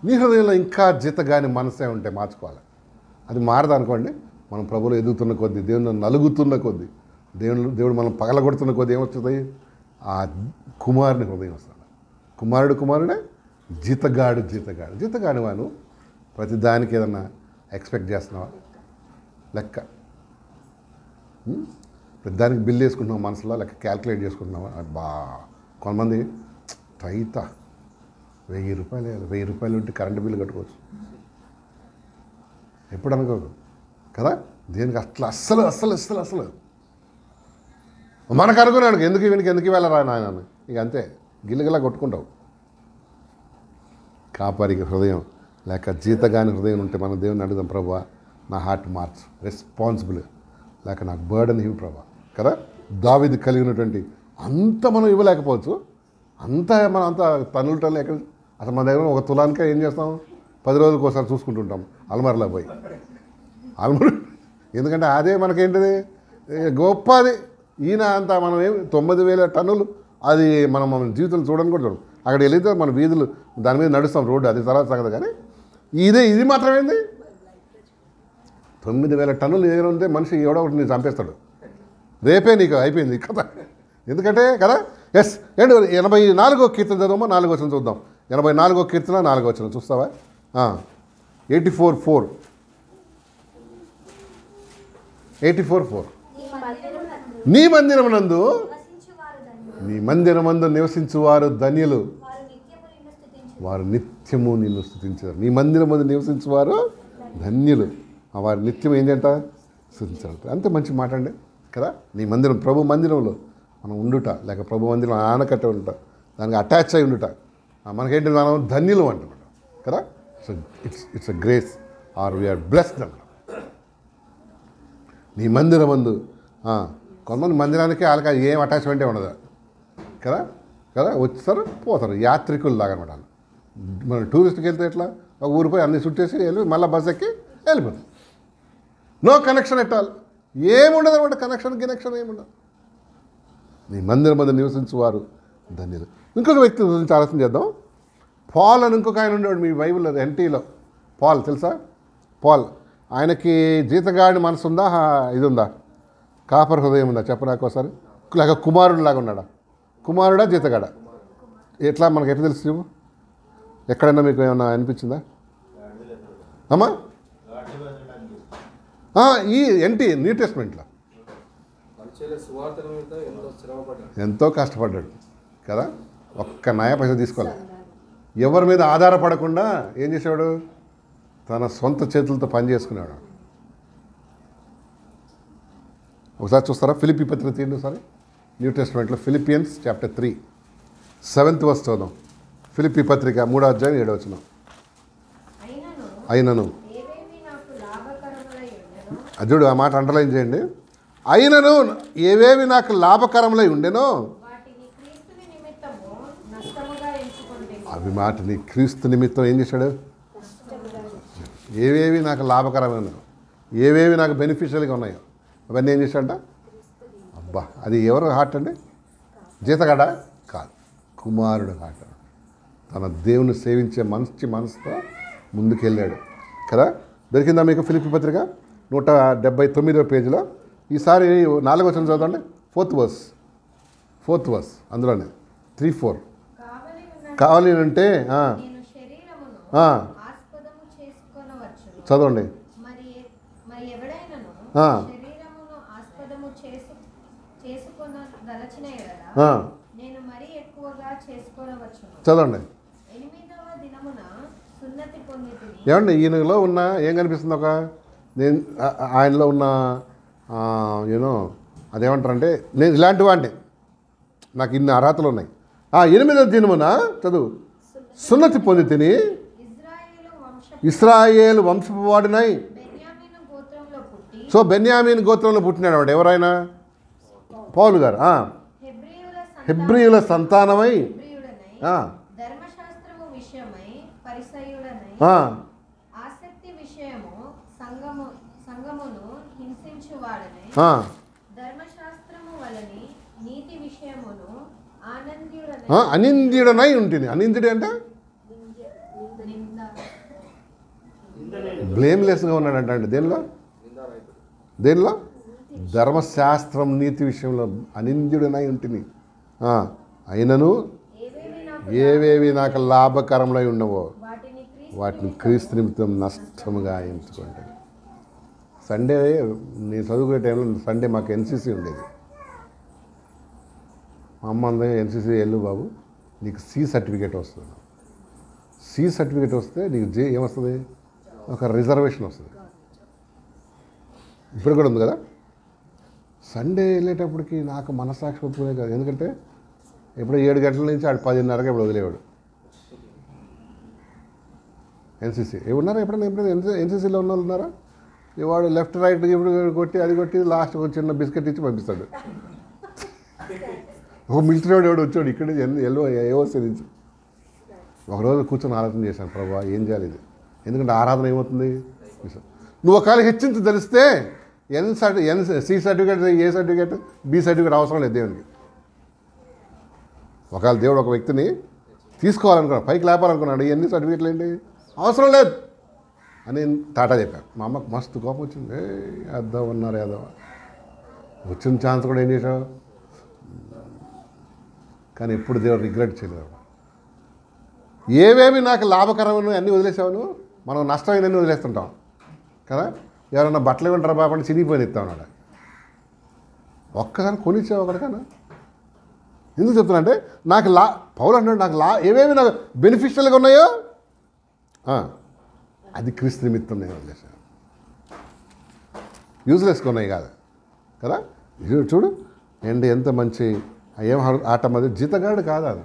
నీ హృదయంలో ఇంకా జీతగాని మనసే ఉంటే మార్చుకోవాలి. అది మారదనుకోండి, మనం ప్రభువులో ఎదుగుతున్న కొద్దీ, దేవుని నలుగుతున్న కొద్దీ, దేవుడు మనం పగలగొడుతున్న కొద్దీ ఏమొస్తుంది? ఆ కుమారుని హృదయం వస్తుంది. కుమారుడే జీతగాడు వాను ప్రతి దానికి ఏదన్నా ఎక్స్పెక్ట్ చేస్తున్నావా? లెక్క ప్రతి దానికి బిల్ వేసుకుంటున్నావు మనసులో, లెక్క క్యాల్కులేట్ చేసుకుంటున్నావా? కొంతమంది టైతా 1000 రూపాయలు 1000 రూపాయలు ఉంటే కరెంటు బిల్లు కట్టుకోవచ్చు. ఎప్పుడు అనుకోదు కదా. దేనికి అస్సలు మనకు అనుకున్నాడు ఎందుకు వెళ్ళరా నాయన, ఇక అంతే గిల్లగిలా కొట్టుకుంటావు. కాపరికి హృదయం లేక జీతగాని హృదయం ఉంటే మనం దేవుని అడుగుదాం, ప్రభువా నా హార్ట్ మార్చ్, రెస్పాన్సిబుల్ లేక నాకు బర్డన్ ఇవ్వు ప్రభా కదా. దావీదు కలిగినటువంటి అంత మనం ఇవ్వలేకపోవచ్చు, మనం టన్నులు ఎక్కడ అసలు మన దగ్గర ఒక తులానికే ఏం చేస్తాం? 10 రోజులకు ఒకసారి చూసుకుంటుంటాం అల్మార్లో పోయి. ఎందుకంటే అదే మనకేంటిది గొప్పది. ఈయన అంతా మనం 9,000 టన్నులు, అది మనం జీవితంలో చూడని కూడా చూడం. అక్కడ వెళితే మన వీధులు దాని మీద నడుస్తాం, రోడ్డు అది తర్వాత సంగతి. కానీ ఇది మాత్రమేంది 9,000 టన్నులు దగ్గర ఉంటే మనిషి ఎవడో ఒకటి నేను చంపేస్తాడు. రేపే నీకు అయిపోయింది కదా. ఎందుకంటే కదా. ఎస్ 84వ కీర్తన చదవమా, 4వ వచనం చూద్దాం. 84వ కీర్తన 4వ వచనం చూస్తావా? 84:4 నీ మందిరమందు నివసించువారు ధన్యులు, వారు నిత్యము నిన్ను స్తుతించారు. నీ మందిరమందు నివసించువారు ధన్యులు, వారు నిత్యం ఏంటంట స్తుతించారు. అంతే మంచి మాట అండి కదా. నీ మందిరం, ప్రభు మందిరంలో మనం ఉండుట, లేక ప్రభు మందిరం ఆనకట్ట ఉండుట, దానికి అటాచ్ అయి ఉండుట, మనకేంటి మనం ధన్యులు అంటున్నాం కదా. So it's a grace or we are blessed అన్నమాట. నీ మందిరమందు కొంతమంది మందిరానికి వాళ్ళకి ఏం అటాచ్మెంటే ఉండదు కదా. వచ్చేస్తారు పోతారు, యాత్రికుల్లాగా అనమాట. మన టూరిస్ట్కి వెళ్తే ఎట్లా, ఒక ఊరిపోయి అన్ని చుట్టేసి వెళ్ళి మళ్ళీ బస్ ఎక్కి వెళ్ళిపోతారు. నో కనెక్షన్ ఎట్టాలి, ఏముండదు అనమాట. కనెక్షన్ ఏముండదు. నీ మందిరం మంది నివసించువారు ధన్యులు. ఇంకొక వ్యక్తి గురించి ఆలోచన చేద్దాం. పాల్ అని ఇంకొక ఆయన ఉండేవాడు మీ బైబిల్లో, ఎన్టీలో. పాల్ తెలుసా? పాల్ ఆయనకి జీతగాడి మనసు ఉందా, ఇది ఉందా, కాపర్ హృదయం ఉందా? చెప్పు నాకు ఒకసారి. లేక కుమారుడు లాగా ఉన్నాడా? కుమారుడా జీతగాడా? ఎట్లా మనకు ఎట్లా తెలుసు? ఎక్కడైనా మీకు ఏమన్నా అనిపించిందా అమ్మా? ఈ ఎన్టీ న్యూ టెస్ట్మెంట్లో ఎంతో కష్టపడ్డాడు కదా. ఒక్క నయా పైసా తీసుకోవాలి. ఎవరి మీద ఆధారపడకుండా ఏం చేసేవాడు? తన సొంత చేతులతో పని చేసుకునేవాడు. ఒకసారి చూస్తారా? ఫిలిప్పీ పత్రిక తీయండి ఒకసారి. న్యూ టెస్ట్మెంట్లో ఫిలిపియన్స్ చాప్టర్ 3 7th verse చదుదాం. ఫిలిప్పీ పత్రిక 3వ అధ్యాయం 7వ వచనం. అయినను అజుడు ఆ మాట అండర్లైన్ చేయండి. అయినను ఏవేవి నాకు లాభకరములై ఉండెనో అవి మాటని క్రీస్తు నిమిత్తం ఏం చేశాడు? ఏవేవి నాకు లాభకరమైన, ఏవేవి నాకు బెనిఫిషియల్గా ఉన్నాయో అవన్నీ ఏం చేశాడంట? అబ్బా, అది ఎవరు హార్ట్ అండి? జీతగాడా? కాదు, కుమారుడు హార్ట్. తన దేవుని సేవించే మంచి మనసుతో ముందుకెళ్ళాడు కదా. దొరికిందా మీకు ఫిలిప్పీ పత్రిక 179వ పేజీలో? ఈసారి 4వ వచనం చదవండి. 4th verse అందులోనే 3-4 కావాలి అంటే చదవండి. చదవండి. ఏమండి ఈయనలో ఉన్న ఏం కనిపిస్తుంది? ఆయనలో ఉన్న అదేమంటారంటే నేను ఇలాంటి వాడిని, నాకు ఇన్ని అర్హతలు ఉన్నాయి. 8వ దినమున చదువు సున్నతి పొంది తిని ఇశ్రాయేలు వంశపు వాడినై. సో బెన్యామీన్ గోత్రంలో పుట్టినాడు వాడు. ఎవరైనా పౌలు గారు. హెబ్రీయుల సంతానమై అనింద్యుడనై ఉంటుంది. అనింద్యుడు అంటే బ్లేమ్లెస్గా ఉన్నాడంట అండి. దేనిలో ధర్మశాస్త్రం నీతి విషయంలో అనింద్యుడనై ఉంటుంది. అయినను ఏవేవి నాకు లాభకరములై ఉండవో వాటిని క్రీస్తు నిమిత్తం నష్టముగా ఎంచుకోండి. సండే నేను చదువుకునే టైంలో సండే మాకు ఎన్సీసీ ఉండేది. మా అమ్మ అందరూ ఎన్సీసీ వెళ్ళు బాబు, నీకు సి సర్టిఫికేట్ వస్తుంది. సి సర్టిఫికేట్ వస్తే నీకు ఏమొస్తుంది? ఒక రిజర్వేషన్ వస్తుంది. ఇప్పుడు కూడా ఉంది కదా. సండే వెళ్ళేటప్పటికి నాకు మనస్సాక్షి ఒప్పుకునే కాదు. ఎందుకంటే ఎప్పుడో 7 గంటల నుంచి ఆడు 10:30కి ఇప్పుడు వదిలేవాడు. ఎన్సీసీ ఉన్నారా? ఎప్పుడైనా ఎన్సీసీలో ఉన్న వాళ్ళు ఉన్నారా? వాడు లెఫ్ట్ రైట్ ఇప్పుడు కొట్టి అది కొట్టి లాస్ట్ ఒక చిన్న బిస్కెట్ ఇచ్చి పంపిస్తాడు. ఒక మిలిటరీ వాడు ఎవడు వచ్చాడు ఇక్కడ ఏఓసీ నుంచి. ఒకరోజు కూర్చొని ఆలోచన చేశాను, ప్రభా ఏం చేయాలి ఇది? ఎందుకంటే ఆరాధన ఏమవుతుంది? నువ్వు ఒకవేళ హెచ్చించి తెలిస్తే సి సర్టిఫికేట్, ఏ సర్టిఫికేట్, బి సర్టిఫికేట్ అవసరం లేదు దేవునికి. ఒకవేళ దేవుడు ఒక వ్యక్తిని తీసుకోవాలనుకున్నాడు, పైకి లేపాలనుకున్నాడు, ఇవన్నీ సర్టిఫికేట్లు ఏంటి అవసరం లేదు అని టాటా చెప్పాను. మా అమ్మకు మస్తు కోపం వచ్చింది. యాదవ్ అన్నారు, యాదవ్ వచ్చిన ఛాన్స్ కూడా ఏం చేశావు? కానీ ఎప్పుడు దేవుడు రిగ్రెట్ చేయలేదు. ఏవేమి నాకు లాభకరమైన అన్నీ వదిలేసావు, మనం నష్టమైనన్నీ వదిలేస్తుంటాం కదా. ఎవరన్నా బట్టలు ఇవ్వంటారా బాబు అంటే చినిగిపోయిన ఇస్తా ఉన్నాడు. ఒక్కసారి కొనిచ్చావు ఒకటికన్నా. ఎందుకు చెప్తున్నా అంటే నాకు పౌలు అంటున్నాడు, నాకు ఏవేమి నాకు బెనిఫిషియల్గా ఉన్నాయో అది క్రీస్తు నిమిత్తం నేను వదిలేసాను. యూజ్లెస్గా ఉన్నాయి కాదు కదా. చూడు ఏంటి ఎంత మంచి ఏం ఆట మధ్య జీతగాడు కాదు, అది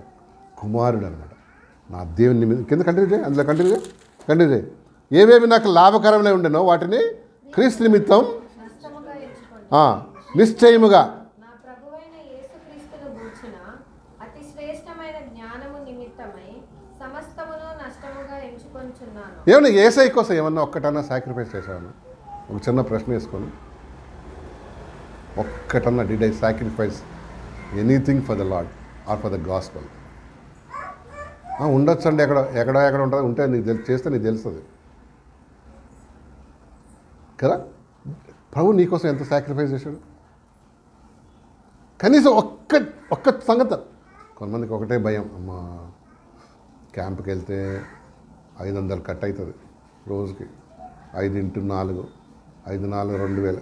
కుమారుడు అనమాట. నా దేవుని నిమిత్తం కింద కంటిన్యూ చేయి, అందులో కంటిన్యూ చేయి. ఏవేవి నాకు లాభకరమే ఉండేనో వాటిని క్రీస్తు నిమిత్తం నిశ్చయముగా ఏమన్నా ఏసై కోసం ఏమన్నా ఒక్కటన్నా సాక్రిఫైస్ చేశాను? ఒక చిన్న ప్రశ్న వేసుకొని, ఒక్కటన్నా did I sacrifice anything for the Lord or for the gospel? ఉండొచ్చు అండి, ఎక్కడ ఉంటుంది, ఉంటే నీకు చేస్తే నీకు తెలుస్తుంది కదా. ప్రభు నీకోసం ఎంత సాక్రిఫైస్ చేశాడు? కనీసం ఒక్క సంగతి. కొంతమందికి ఒకటే భయం, అమ్మా క్యాంప్కి వెళ్తే 500 కట్ అవుతుంది రోజుకి, 5 × 4, 5 × 4 2000.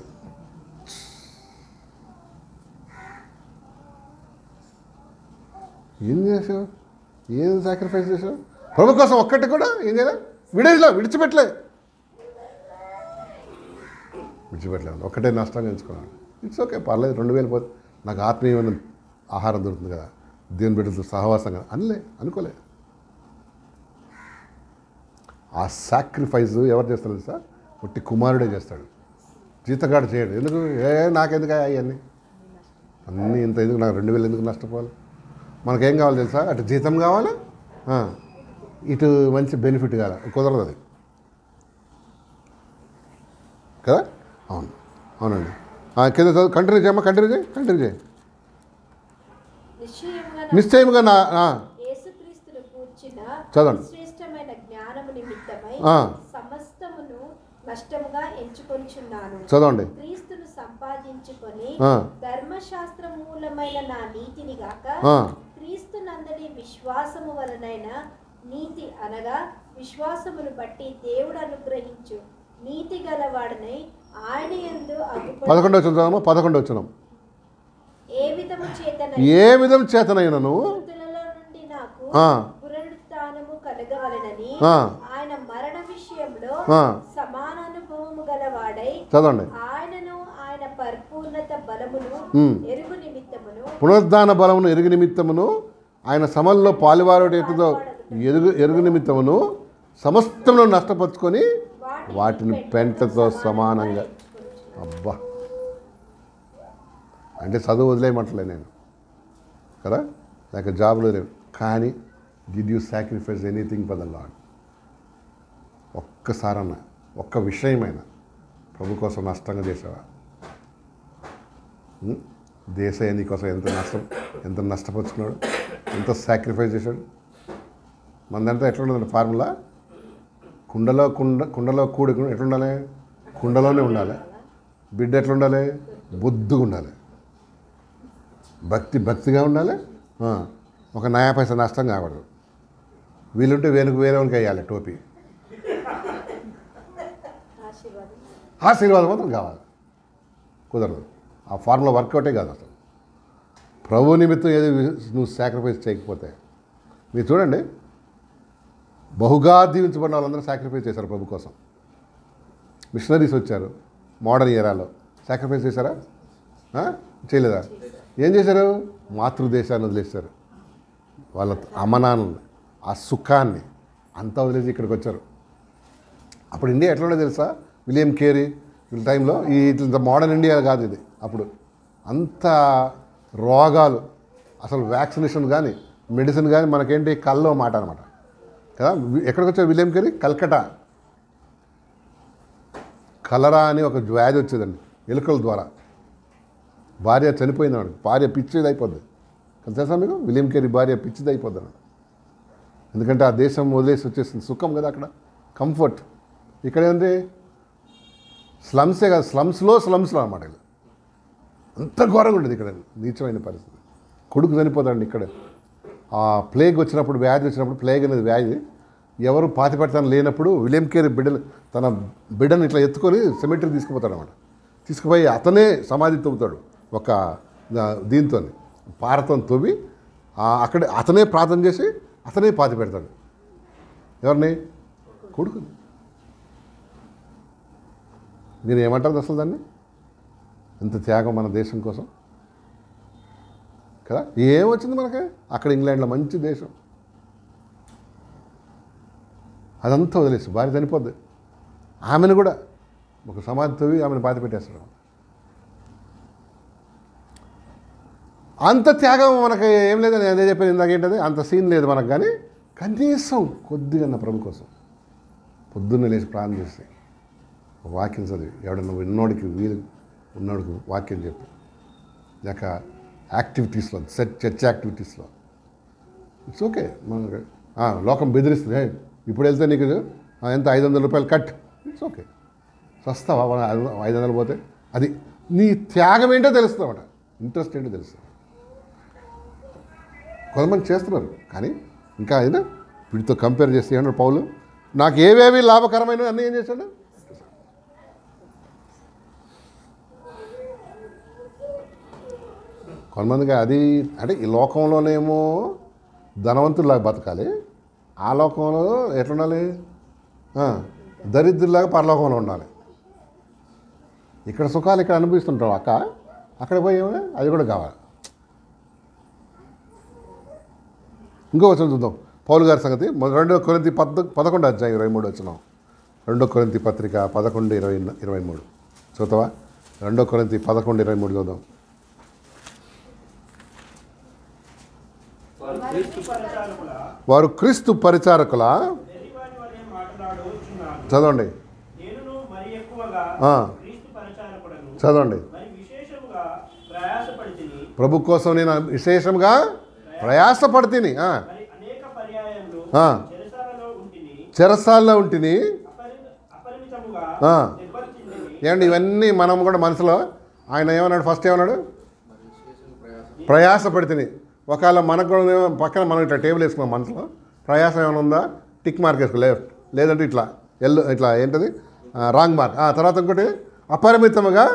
ఏం చేసావు? ఏం సాక్రిఫైస్ చేసావు? ప్రభు కోసం ఒక్కటి కూడా ఏం చేయలే, విడిచిపెట్టలేదు. ఒక్కటే నష్టంగా ఎంచుకున్నాను. ఇట్స్ ఓకే, పర్లేదు, 2000 పోతే నాకు ఆత్మీయమైన ఆహారం దొరుకుతుంది కదా, దేవుని బిడ్డలతో సహవాసంగా అనుకోలే. ఆ సాక్రిఫైస్ ఎవరు చేస్తారు సార్? ఒట్టి కుమారుడే చేస్తాడు, జీతగాడు చేయడు. ఎందుకు? నాకెందుకు అవన్నీ అన్నీ ఇంత ఎందుకు, నాకు 2000 ఎందుకు నష్టపోవాలి? మనకేం కావాలి తెలుసా? అటు జీతం కావాలా, ఇటు మంచి బెనిఫిట్ కావాలా? కుదరదు అది కదా. అవునండి. కింద చదువు, కంటిన్యూ చేయమ్మా, కంటిన్యూ చేయి. నిశ్చయముగా చదవండి. చదవండి. క్రీస్తును సంపాదించుకొని ధర్మశాస్త్ర మూలమైన నా నీతిని గాక క్రీస్తునందలి విశ్వాసము వలనైన నీతి అనగా విశ్వాసమును బట్టి దేవుడు అనుగ్రహించు నీతి గలవాడనై ఆయన యందు 11వ వచనం. ఏ విధము చేతనైనను నుండి నాకు పునరుత్థానము కలగవలెనని ఆయన మరణ విషయంలో సమానానుభవము గలవాడై చదవండి. ఆయనను ఆయన పరిపూర్ణత బలమును ఎరుగు నిమిత్తమును పునరుద్ధాన బలమును ఎరుగు నిమిత్తమును ఆయన శ్రమల్లో పాలువారుడు ఎట్టుదో ఎరుగు నిమిత్తమును సమస్తమును నష్టపరుచుకొని వాటిని పెంటతో సమానంగా. అబ్బా, అంటే చదువు వదిలేయమంటలే నేను కదా, లేక జాబులు లేవు, కానీ did you sacrifice anything for the Lord? ఒక్కసారన్నా ఒక్క విషయమైనా ప్రభు కోసం నష్టంగా చేసావా? దేశయ్య నీ కోసం ఎంత నష్టపరుచుకున్నాడు, ఎంత సాక్రిఫైస్ చేశాడు. మనదంతా ఎట్లా ఉండాలంటే ఫార్ములా, కుండలో కూడి ఎట్లుండాలి, కుండలోనే ఉండాలి. బిడ్డ ఎట్లుండాలి, బొద్దుగా ఉండాలి. భక్తిగా ఉండాలి. ఒక నయా పైసా నష్టం కాకూడదు. వీలుంటే వేరేవానికి వేయాలి టోపీ. ఆశీర్వాదం మాత్రం కావాలి. కుదరదు. ఆ ఫార్ములా వర్కౌటే కాదు అసలు. ప్రభు నిమిత్తం ఏది నువ్వు సాక్రిఫైస్ చేయకపోతే, మీరు చూడండి, బహుగా దీవించబడిన వాళ్ళందరూ సాక్రిఫైస్ చేశారు ప్రభు కోసం. మిషనరీస్ వచ్చారు మోడర్న్ ఏరాలో, సాక్రిఫైస్ చేశారా? చేయలేదా? ఏం చేశారు? మాతృదేశాన్ని వదిలేశారు. వాళ్ళ అమ్మనాన్నని, ఆ సుఖాన్ని అంతా వదిలేసి ఇక్కడికి వచ్చారు. అప్పుడు ఇండియా ఎట్లా ఉండేది తెలుసా? విలియం కేరీ వీళ్ళ టైంలో ఇంత మోడర్న్ ఇండియా కాదు ఇది. అప్పుడు అంత రోగాలు, అసలు వ్యాక్సినేషన్ కానీ మెడిసిన్ కానీ మనకేంటి కల్లో మాట అనమాట కదా. ఎక్కడికి వచ్చారు విలియం కేరీ? కల్కటా. కలరా అని ఒక వ్యాధి వచ్చేదండి ఎలుకల ద్వారా. భార్య చనిపోయింది అన్నాడు. భార్య పిచ్చిది అయిపోద్ది. తెలుసా మీకు? విలియం కేరీ భార్య పిచ్చిది అయిపోద్ది అన్నాడు. ఎందుకంటే ఆ దేశం వదిలేసి వచ్చేసింది. సుఖం కదా అక్కడ, కంఫర్ట్. ఇక్కడ ఏంటి? స్లమ్సే కాదు, స్లమ్స్లో అన్నమాట. ఇది అంత ఘోరంగా ఉంటుంది ఇక్కడ, నీచమైన పరిస్థితి. కొడుకు చనిపోతాడండి ఇక్కడ. ఆ ప్లేగ్ వచ్చినప్పుడు, వ్యాధి వచ్చినప్పుడు, ప్లేగ్ అనేది వ్యాధి, ఎవరు పాతిపెడతాను లేనప్పుడు విలియం కేరీ తన బిడ్డను ఇట్లా ఎత్తుకొని సెమెటరీ తీసుకుపోతాడు అనమాట. తీసుకుపోయి అతనే సమాధి తవ్వుతాడు. ఒక దీంతో పారతో తవ్వి అక్కడే అతనే ప్రార్థన చేసి అతనే పాతి పెడతాడు. ఎవరిని? కొడుకుని. మీరు ఏమంటారు అసలు దాన్ని? ఎంత త్యాగం మన దేశం కోసం కదా. ఏమొచ్చింది మనకి అక్కడ? ఇంగ్లాండ్లో మంచి దేశం. అదంతా వదిలేసి భార్య చనిపోద్ది, ఆమెను కూడా ఒక సమాధి తవ్వి ఆమెను పాతి పెట్టేస్తాడు. అంత త్యాగం మనకి ఏం లేదని అదే చెప్పాను ఇందాకేంటది, అంత సీన్ లేదు మనకు. కానీ కనీసం కొద్దిగా నా ప్రభు కోసం పొద్దున్నే లేచి ప్రార్థన చేస్తే, వాక్యం చదివి, ఎవడన్నా విన్నోడికి వీలు ఉన్నోడికి వాక్యం చెప్పు, లేక యాక్టివిటీస్లో చర్చ్ యాక్టివిటీస్లో ఇట్స్ ఓకే. మనకి లోకం బెదిరిస్తుంది, ఇప్పుడు వెళ్తే నీకు ఎంత 500 రూపాయలు కట్, ఇట్స్ ఓకే. వస్తావా 500 పోతే? అది నీ త్యాగం ఏంటో తెలుస్తుంది అన్నమాట, ఇంట్రెస్ట్ ఏంటో తెలుస్తుంది. కొంతమంది చేస్తున్నారు, కానీ ఇంకా అయినా వీటితో కంపేర్ చేస్తే ఏమన్నా పౌలు నాకు ఏవేవి లాభకరమైన అన్నీ ఏం చేశాడు? కొంతమందిగా అది అంటే ఈ లోకంలోనేమో ధనవంతుల్లాగా బతకాలి, ఆ లోకంలో ఎట్లుండాలి? దరిద్రులాగా పరలోకంలో ఉండాలి. ఇక్కడ సుఖాలు ఇక్కడ అనుభవిస్తుంటాం అక్క, అక్కడ పోయి అది కూడా కావాలి. ఇంకో వచనం చూద్దాం పౌలు గారి సంగతి. 2 కొరింథీ 11 అధ్యాయం 23 వచనం. 2 కొరింథీ పత్రిక 11:23 చూద్దామా? 2 కొరింథీ 11:23 చూద్దాం. వారు క్రీస్తు పరిచారకుల చదవండి, చదవండి. ప్రభు కోసం నేను విశేషంగా ప్రయాసపడితిని, చెరసాల్లో ఉంటిని. ఏమండి ఇవన్నీ మనం కూడా మనసులో ఆయన ఏమన్నాడు? ఫస్ట్ ఏమన్నాడు? ప్రయాసపడితిని. ఒకవేళ మనకు కూడా పక్కన మనం ఇట్లా టేబుల్ వేసుకున్నాం, మనసులో ప్రయాసం ఏమైనా ఉందా? టిక్ మార్క్ వేసుకో, లేదంటే ఇట్లా ఇట్లా ఏంటది రాంగ్ మార్క్. తర్వాత ఇంకోటి అపరిమితముగా.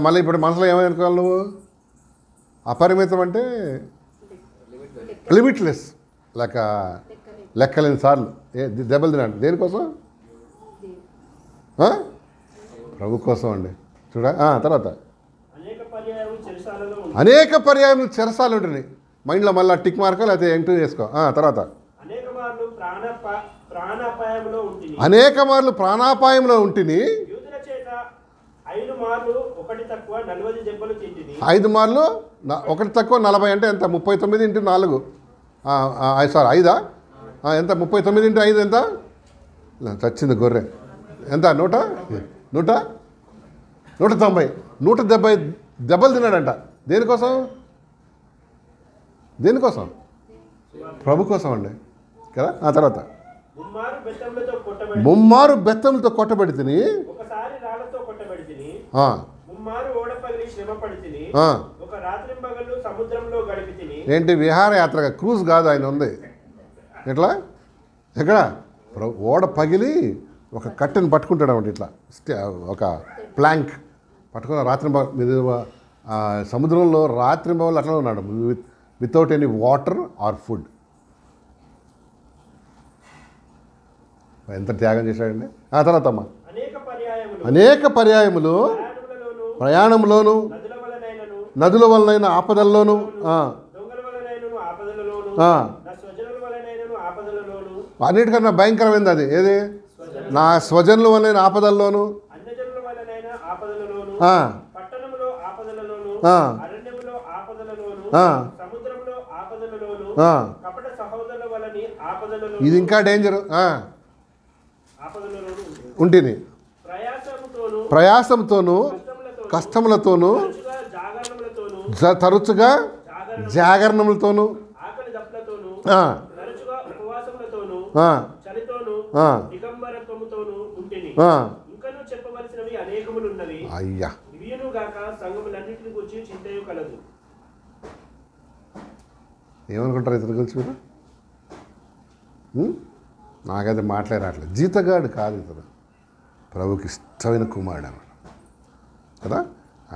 మళ్ళీ ఇప్పుడు మనసులో ఏమని అనుకోవాలి నువ్వు? అపరిమితం అంటే లిమిట్లెస్, లెక్కలేని సార్లు దెబ్బలు తినండి. దేనికోసం? ప్రభు కోసం అండి. చూడ తర్వాత అనేక పర్యాయములు చెరసాలలో ఉండును. అనేక పర్యాయములు చెరసాలు ఉంటుంది. మైండ్లో మళ్ళీ టిక్ మార్కో లేకపోతే ఎంటూ చేసుకో. తర్వాత అనేక మార్లు ప్రాణాపాయములో ఉంటుంది. అనేక మార్లు ప్రాణాపాయంలో ఉంటుంది. యూదుల చేత 5 మార్లు ఒకటి తక్కువ 40 దెబ్బలు తింటిని. 5 మార్లు ఒకటి తక్కువ 40 అంటే ఎంత? 39 ఇంటూ 4 సారీ 5 ఎంత? 39 ఇంటూ 5 ఎంత? చచ్చింది గొర్రె. ఎంత? 190 170 దెబ్బలు తిన్నాడంట. దేనికోసం? ప్రభు కోసం అండి కదా. తర్వాత ముమ్మారు బెత్తములతో కొట్టబడి ముమ్మారు బెత్తంతో కొట్టబడి తిని, ఒకసారి రాళ్లతో కొట్టబడి తిని, ముమ్మారు ఓడపగిలి శ్రమపడి తిని, ఒక రాత్రింబగళ్ళు సముద్రంలో గడిపి తిని. ఏంటి? విహారయాత్రగా, క్రూజ్ కాదు ఆయన ఉంది. ఎట్లా? ఎక్కడ? ఓడ పగిలి ఒక కట్టెని పట్టుకుంటాడు అన్నమాట. ఇట్లా ఒక ప్లాంక్ పట్టుకున్న సముద్రంలో రాత్రింబవళ్ళు అట్లా ఉన్నాడు, without any water or food. ఎంత త్యాగం చేశాడండి. తర్వాత అమ్మా, అనేక పర్యాయములు ప్రయాణంలోను, నదుల వలనైన ఆపదల్లోను, అన్నిటికన్నా భయంకరమైంది అది. ఏది? నా స్వజనుల వలనైన ఆపదల్లోను, ఇది ఇంకా డేంజర్. ఉంటుంది. ప్రయాసంతోనూ కష్టములతోనూ తరచుగా జాగరణములతోనూ అయ్యా ఏమనుకుంటారు ఇతని గురించి మీరు? నాకైతే మాట్లాడే రావట్లేదు. జీతగాడు కాదు ఇతను, ప్రభుకి ఇష్టమైన కుమారుడు అన్నాడు కదా.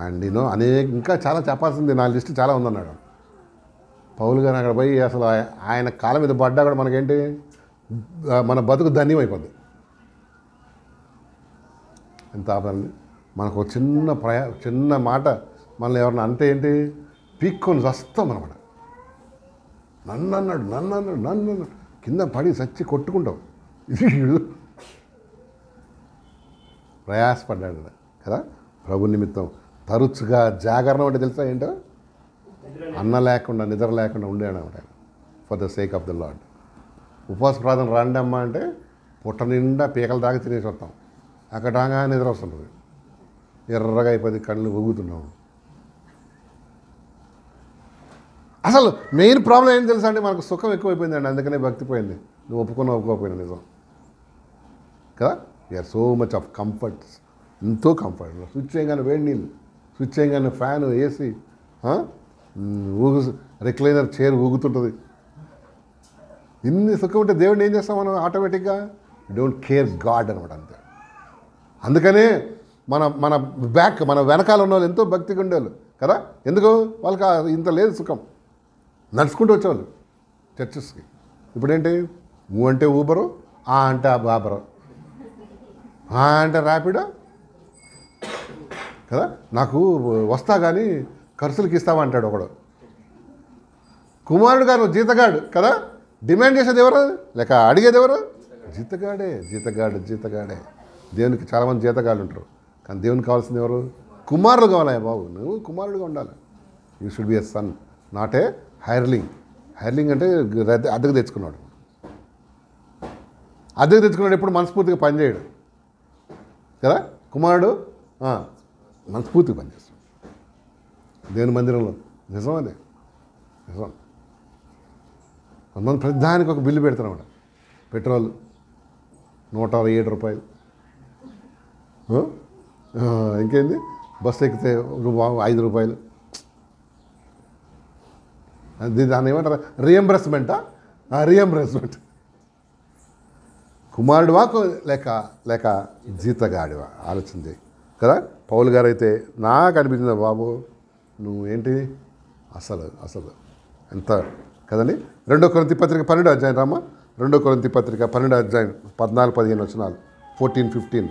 అండ్ నేను ఇంకా చాలా చెప్పాల్సింది, నా లిస్ట్ చాలా ఉందన్నాడు పౌలు గారు. అక్కడ పోయి అసలు ఆయన కాలం మీద పడ్డా కూడా మనకేంటి, మన బతుకు ధన్యం అయిపోద్ది. ఎంత ఆపదండి. మనకు ఒక చిన్న మాట మనల్ని ఎవరన్నా అంటే ఏంటి, పీక్కొని వస్తాం అనమాట. నన్ను అన్నాడు కింద పడి చచ్చి కొట్టుకుంటాం. ప్రయాసపడ్డాడు కదా ప్రభు నిమిత్తం. తరచుగా జాగరణం అంటే తెలుసా ఏంటో? అన్న లేకుండా నిద్ర లేకుండా ఉండేవాడు అనమాట ఆయన, for the sake of the lord. ఉపవాస ప్రార్థన రండి అమ్మ అంటే పుట్ట నిండా పీకల దాకా తినేసి వస్తాం. అక్కడ నిద్ర వస్తుంటుంది, ఎర్రగా అయిపోయి కళ్ళు ఊగుతున్నాం. అసలు మెయిన్ ప్రాబ్లం ఏం తెలుసా అండి, మనకు సుఖం ఎక్కువైపోయిందండి, అందుకనే భక్తి పోయింది. నువ్వు ఒప్పుకోకపోయినా నిజం కదా. We are so much of comforts, ఎంతో కంఫర్ట్. స్విచ్ చేయగానే వేడి నీళ్ళు, స్విచ్ చేయగానే ఫ్యాను, ఏసీ, రిక్లైనర్ చైర్ ఊగుతుంటుంది. ఇన్ని సుఖం ఉంటే దేవుడిని ఏం చేస్తాం మనం? ఆటోమేటిక్గా డోంట్ కేర్ గాడ్ అనమాట, అంతే. అందుకనే మన వెనకాల ఉన్న వాళ్ళు ఎంతో భక్తిగా ఉండేవాళ్ళు కదా. ఎందుకు? వాళ్ళకి ఇంత లేదు సుఖం. నడుచుకుంటూ వచ్చేవాళ్ళు చర్చెస్కి. ఇప్పుడేంటి? ఊ అంటే ఊబరు, ఆ అంటే ఆ బాబరు, ఆ అంటే ర్యాపిడో కదా. నాకు వస్తా కానీ ఖర్చులకి ఇస్తావా అంటాడు ఒకడు. కుమారుడు గారు జీతగాడు కదా. డిమాండ్ చేసేది ఎవరు? లేక అడిగేది ఎవరు? జీతగాడే. దేవునికి చాలామంది జీతగాళ్ళు ఉంటారు, కానీ దేవునికి కావాల్సింది ఎవరు? కుమారుడు కావాలి బాబు. నువ్వు కుమారుడుగా ఉండాలి. You should be a son, not a hireling. Hireling అంటే అద్దెకు తెచ్చుకున్నాడు. అద్దెకు తెచ్చుకున్నాడు ఎప్పుడు మనస్ఫూర్తిగా పనిచేయడు కదా. కుమారుడు మనస్ఫూర్తిగా పనిచేస్తాడు దేవుని మందిరంలో. నిజం అదే, నిజం. కొంతమంది ప్రతిదానికి ఒక బిల్లు పెడతారన్నమాట. పెట్రోల్ 107 రూపాయలు, ఇంకేంది బస్సు ఎక్కితే 5 రూపాయలు. దాన్ని ఏమంటారు? రియంబర్స్మెంటా? రియంబర్స్మెంట్. కుమారుడువా లేక జీతగాడివా? ఆలోచన చేయి కదా. పౌలు గారు అయితే నాకు అనిపించింది, బాబు నువ్వు ఏంటి అసలు ఎంత కదండి. 2 కొరింథీ పత్రిక 12 అధ్యాయం రామ్మా. 2 కొరింథీ పత్రిక 12 అధ్యాయం 14-15 వచనాలు, 14-15.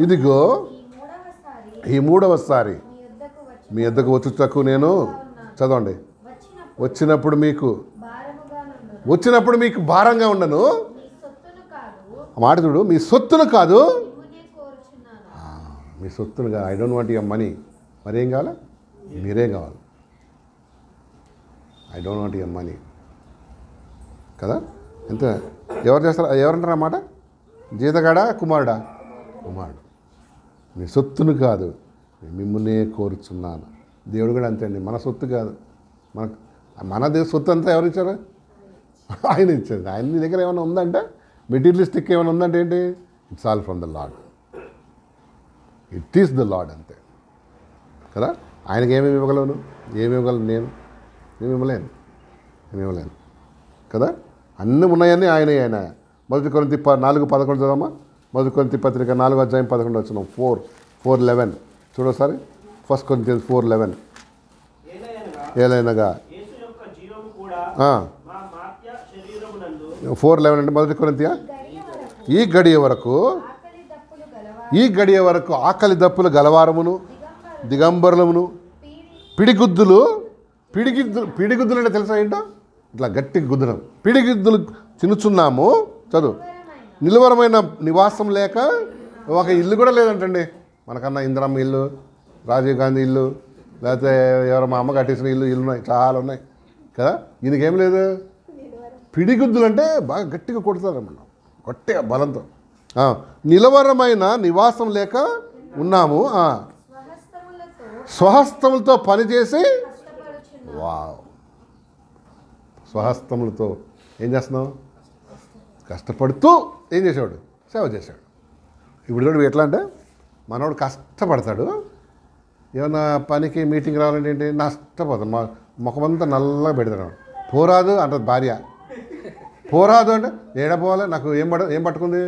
ఇదిగో ఈ మూడవసారి మీ యొద్దకు వచ్చుటకు నేను చదవండి వచ్చినప్పుడు మీకు భారంగా ఉండను మాట చూడు మీ సొత్తును కాదు మీ సొత్తును కాదు I don't want your money మరేం కావాలా మీరే కావాలి I don't want your money కదా ఎంత ఎవరు చేస్తారు ఎవరంటారు అన్నమాట జీతగాడా కుమారుడా కుమారుడు మీ సొత్తును కాదు మిమ్మల్నే కోరుచున్నాను దేవుడు కూడా అంతే అండి మన సొత్తు కాదు మన సొత్తు అంతా ఎవరు ఇచ్చారు ఆయన ఇచ్చారు ఆయన నీ దగ్గర ఏమైనా ఉందంటే మెటీరియలిస్టిక్ ఏమైనా ఉందంటే ఏంటి it's all from the lord it is the lord అంతే కదా ఆయనకి ఏమేమి ఇవ్వగలను ఏమి ఇవ్వగలను నేను ఏమి ఇవ్వలేను కదా అన్నీ ఉన్నాయని ఆయన మొదటి కొరింథీ 4:11 చదవమ్మా మొదటి కొరింథీ పత్రిక 4:11 వచ్చినాం 4:11 చూడసారి 1 Corinthians 4:11 ఏలైనగా 4:11 అంటే మొదటి కొరింథీ ఈ గడియ వరకు ఆకలి దప్పులు గలవారమును దిగంబరులమును పిడిగుద్దులు అంటే తెలుసా ఏంటో ఇట్లా గట్టి గుద్దడం పిడిగుద్దులు తినుచున్నాము చదువు నిలువరమైన నివాసం లేక ఒక ఇల్లు కూడా లేదంటండి మనకన్నా ఇందిరమ్మ ఇల్లు రాజీవ్ గాంధీ ఇల్లు లేకపోతే ఎవరో మా అమ్మ కట్టేసిన ఇల్లు ఉన్నాయి చాలా ఉన్నాయి కదా ఈయనకేం లేదు పిడిగుద్దులు అంటే బాగా గట్టిగా కొడతారు మనం గట్టిగా బలంతో నిలవరమైన నివాసం లేక ఉన్నాము స్వహస్తములతో పనిచేసి వావ్ స్వహస్తములతో ఏం చేస్తున్నావు కష్టపడుతూ ఏం చేసేవాడు సేవ చేశాడు ఇప్పుడు కూడా ఎట్లా అంటే మనవాడు కష్టపడతాడు ఏమన్నా పనికి మీటింగ్ రావాలంటే ఏంటి నష్టపోతాడు ముఖమంతా నల్లగా పెడతాడు పోరాదు అంటది భార్య పోరాదు అంటే ఏడపోవాలి నాకు ఏం పట్టుకుంది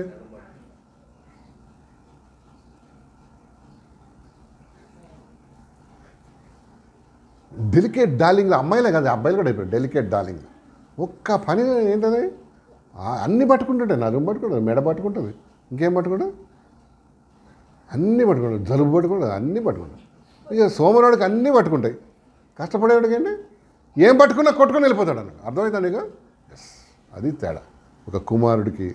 డెలికేట్ డార్లింగ్లో అమ్మాయిలే కాదు అబ్బాయిలు కూడా అయిపోయాడు డెలికేట్ డార్లింగ్ ఒక్క పని ఏంటది అన్నీ పట్టుకుంటుంటాయి నడుము పట్టుకుంటుంది మెడ పట్టుకుంటుంది ఇంకేం పట్టుకుంటుంది అన్నీ పట్టుకుంటుంది జలుబు పట్టుకుంటుంది అన్నీ పట్టుకుంటుంది ఇక సోమవాడికి అన్నీ పట్టుకుంటాయి కష్టపడేవాడికి ఏంటి ఏం పట్టుకున్నా కొట్టుకొని వెళ్ళిపోతాడు అన్నమాట అర్థమవుతా నీకు ఎస్ అది తేడా ఒక కుమారుడికి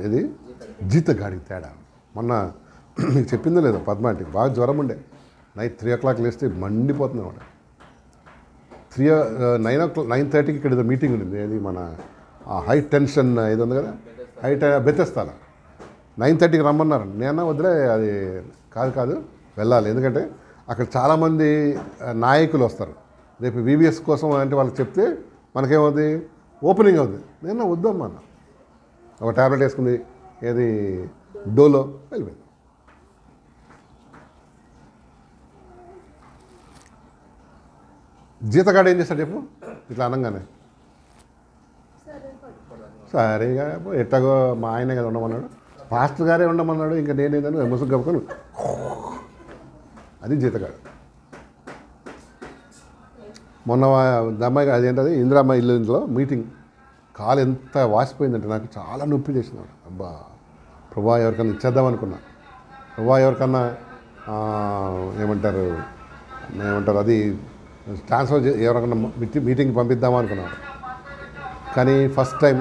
ఇది జీతగాడికి తేడా మొన్న నీకు చెప్పిందో లేదో పద్మాంటికి బాగా జ్వరం ఉండే నైట్ 3 o'clock లేస్తే మండిపోతుంది అన్నమాట 9:30కి ఇక్కడ ఏదో మీటింగ్ ఉంది అది మన హై టెన్షన్ ఇది ఉంది కదా బెత్తెస్తాల 9:30కి రమ్మన్నారు నేను వదిలే అది కాదు వెళ్ళాలి ఎందుకంటే అక్కడ చాలామంది నాయకులు వస్తారు రేపు VBS కోసం అంటే వాళ్ళకి చెప్తే మనకేమవుతుంది ఓపెనింగ్ అవుతుంది నేను వద్దమ్మా అన్న ఒక ట్యాబ్లెట్ వేసుకుంది ఏది డోలో వెళ్ళిపోయింది జీతగాడు ఏం చేస్తాడు చెప్పు ఇట్లా అనగానే సరేగా ఎట్టగో మా ఆయనే కదా ఉండమన్నాడు పాస్టర్ గారే ఉండమన్నాడు ఇంకా నేనేదని ముసుగు కప్పుకొని అది జీతగాడు మొన్న అమ్మాయి అదేంటది ఇందిరామ్మ ఇంట్లో మీటింగ్ కాలు ఎంత వాసిపోయిందంటే నాకు చాలా నొప్పి చేసినాడు అబ్బా ప్రభా ఎవరికన్నా ఇచ్చేద్దాం అనుకున్నా ప్రభా ఎవరికన్నా ఏమంటారు అది ట్రాన్స్ఫర్ ఎవరికన్నా మీటింగ్కి పంపిద్దామా అనుకున్నాను కానీ ఫస్ట్ టైం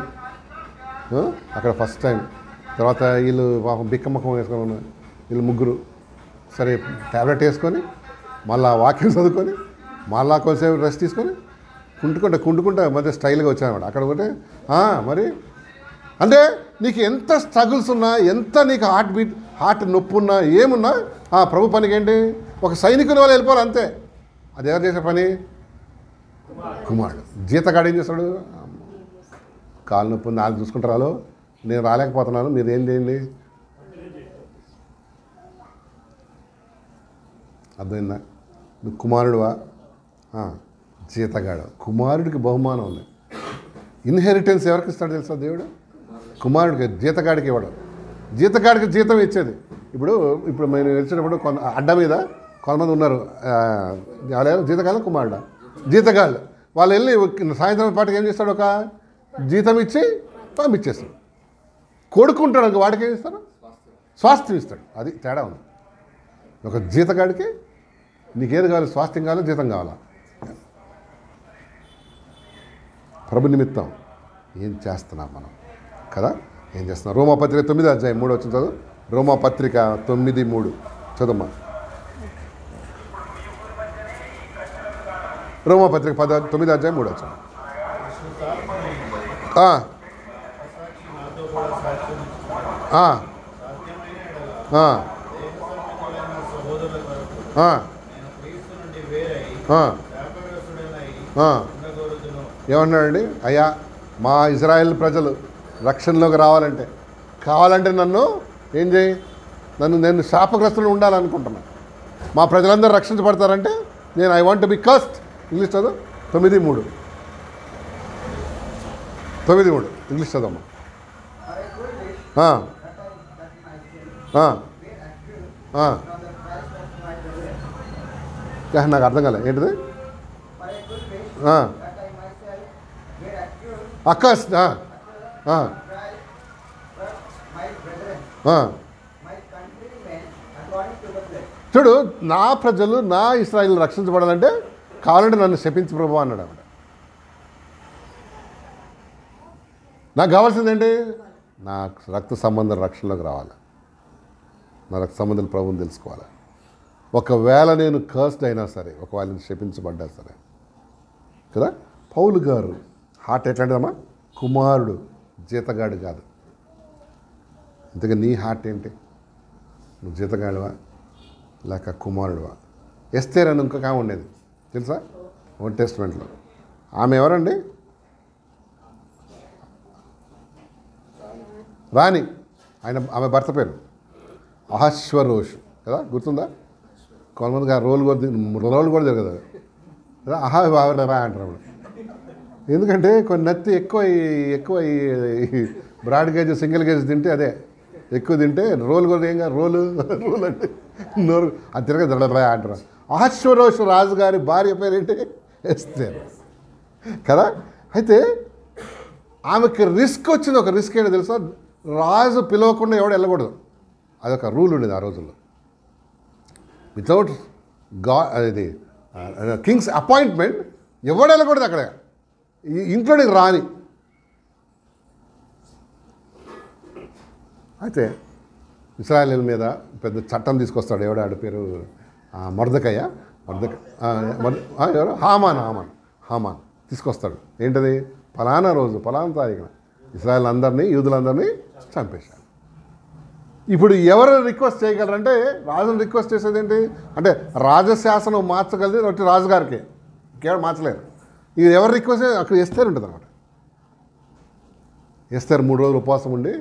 తర్వాత వీళ్ళు పాపం బిక్కమ్మకం వేసుకొని ఉన్నారు వీళ్ళు ముగ్గురు సరే ట్యాబ్లెట్ వేసుకొని మళ్ళీ వాక్యం చదువుకొని మళ్ళా కొంచెంసేపు రెస్ట్ తీసుకొని కుంటుకుంటా మధ్య స్టైల్గా వచ్చానమాట అక్కడ ఒకటే మరి అంటే నీకు ఎంత స్ట్రగుల్స్ ఉన్నా ఎంత నీకు హార్ట్ నొప్పి ఉన్నా ఏమున్నా ప్రభు పనికి ఏంటి ఒక సైనికుని వాళ్ళు వెళ్ళిపోవాలి అంతే అది ఎవరు చేసే పని కుమారుడు జీతగాడు ఏం చేస్తాడు కాలు నొప్పి ఉంది వాళ్ళు చూసుకుంటారు నేను రాలేకపోతున్నాను మీరు ఏం చేయండి అర్థమైందా నువ్వు కుమారుడువా జీతగాడు కుమారుడికి బహుమానం ఉంది ఇన్హెరిటెన్స్ ఎవరికి ఇస్తాడు తెలుసా దేవుడు కుమారుడికి జీతగాడికి ఇవ్వడు జీతగాడికి జీతం ఇచ్చేది ఇప్పుడు మేము వచ్చేటప్పుడు అడ్డ మీద కొంతమంది ఉన్నారు జీతగాళ్ళు కుమారుడు జీతగాళ్ళు వాళ్ళు వెళ్ళి సాయంత్రం పాటికి ఏం చేస్తాడు ఒక జీతం ఇచ్చి పంపించేస్తాడు కొడుకుంటాడు వాడికి ఏం ఇస్తాడు స్వాస్థ్యం ఇస్తాడు అది తేడా ఉంది ఒక జీతగాడికి నీకేది కావాలి? స్వాస్థ్యం కావాలా, జీతం కావాలా? ప్రభు నిమిత్తం ఏం చేస్తున్నాం మనం కదా? ఏం చేస్తున్నాం? రోమాపత్రిక 9:3 వచ్చింది చదువు. రోమాపత్రిక 9:3 చదువుమా. రోమాపత్రిక 9:3 వచ్చింది. నాతో కూడా సాక్ష్యం ఇచ్చుతాను. ఆ, సాధ్యమైన ఎడల ఆ, దేహ సంబంధులైన సహోదరుల కొరకు ఆ, నేను క్రీస్తు నుండి వేరై ఆ, శాపగ్రస్తుడనై ఆ. ఉండగోరుదును. ఏమన్నాడండి? అయ్యా, మా ఇజ్రాయెల్ ప్రజలు రక్షణలోకి కావాలంటే నన్ను ఏం చేయి, నేను శాపగ్రస్తులు ఉండాలనుకుంటున్నాను. మా ప్రజలందరూ రక్షించబడతారంటే నేను ఐ వాంట్ బి కస్ట్. ఇంగ్లీష్ చదువు. 9:3 ఇంగ్లీష్ చదవమ్మా. నాకు అర్థం కాలే ఏంటిది? అక్కస్ చూడు, నా ప్రజలు నా ఇశ్రాయేలు రక్షించబడాలంటే కావాలంటే నన్ను శపించి ప్రభు అన్నాడు ఆవిడ. నాకు కావాల్సిందేంటి? నా రక్త సంబంధం రక్షణలోకి రావాలి. నా రక్త సంబంధాల ప్రభువుని తెలుసుకోవాలి. ఒకవేళ నేను కర్స్డ్ అయినా సరే, ఒకవేళ నేను శపించబడ్డా సరే కదా. పౌలు గారు హార్ట్ ఎట్లాంటిదమ్మా? కుమారుడు, జీతగాడు కాదు. ఇంతగా నీ హార్ట్ ఏంటి? నువ్వు జీతగాడువా లేక కుమారుడువా? ఎస్తేర్ అని ఇంకొక ఆమె ఉండేది తెలుసా ఓల్డ్ టెస్ట్మెంట్లో. ఆమె ఎవరండి? రాణి. ఆమె భర్త పేరు అహశ్వరోషు కదా, గుర్తుందా? కొంతమందికి ఆ రోల్ కూడా జరగదు కదా. రా అంటారు. ఎందుకంటే కొన్ని నత్తి ఎక్కువ బ్రాడ్ గేజ్ సింగిల్ గేజ్ తింటే అదే ఎక్కువ తింటే రోల్ కూడా ఏం కాదు. రోల్ అంటే నోరు అది తిరగదు రా అంటారు. అహశ్వరోషు రాజుగారి భార్య పేరేంటి? ఎస్తేర్ కదా. అయితే ఆమెకి రిస్క్ వచ్చింది. ఒక రిస్క్ ఏంటో తెలుసా? రాజు పిలవకుండా ఎవడు వెళ్ళకూడదు. అదొక రూల్ ఉండేది ఆ రోజుల్లో. వితౌట్ ఇది కింగ్స్ అపాయింట్మెంట్ ఎవడు వెళ్ళకూడదు అక్కడ, ఇంక్లూడింగ్ రాణి. అయితే ఇశ్రాయేలీయుల మీద పెద్ద చట్టం తీసుకొస్తాడు. ఎవడు ఆడ పేరు? మొర్దెకయ్య. ఎవరు? హామాన్ తీసుకొస్తాడు. ఏంటది? ఫలానా రోజు ఫలానా తారీఖున ఇశ్రాయేల్ అందరినీ, యూదులందరినీ చంపేశాడు. ఇప్పుడు ఎవరు రిక్వెస్ట్ చేయగలరంటే రాజును రిక్వెస్ట్ చేసేది ఏంటి అంటే రాజశాసనం మార్చగలిది ఒకటి రాజుగారికి, ఇంకెవరు మార్చలేరు. ఇది ఎవరు రిక్వెస్ట్? అక్కడ ఎస్తేర్ ఉంటుంది అనమాట. ఎస్తేర్ 3 రోజులు ఉపవాసం ఉండి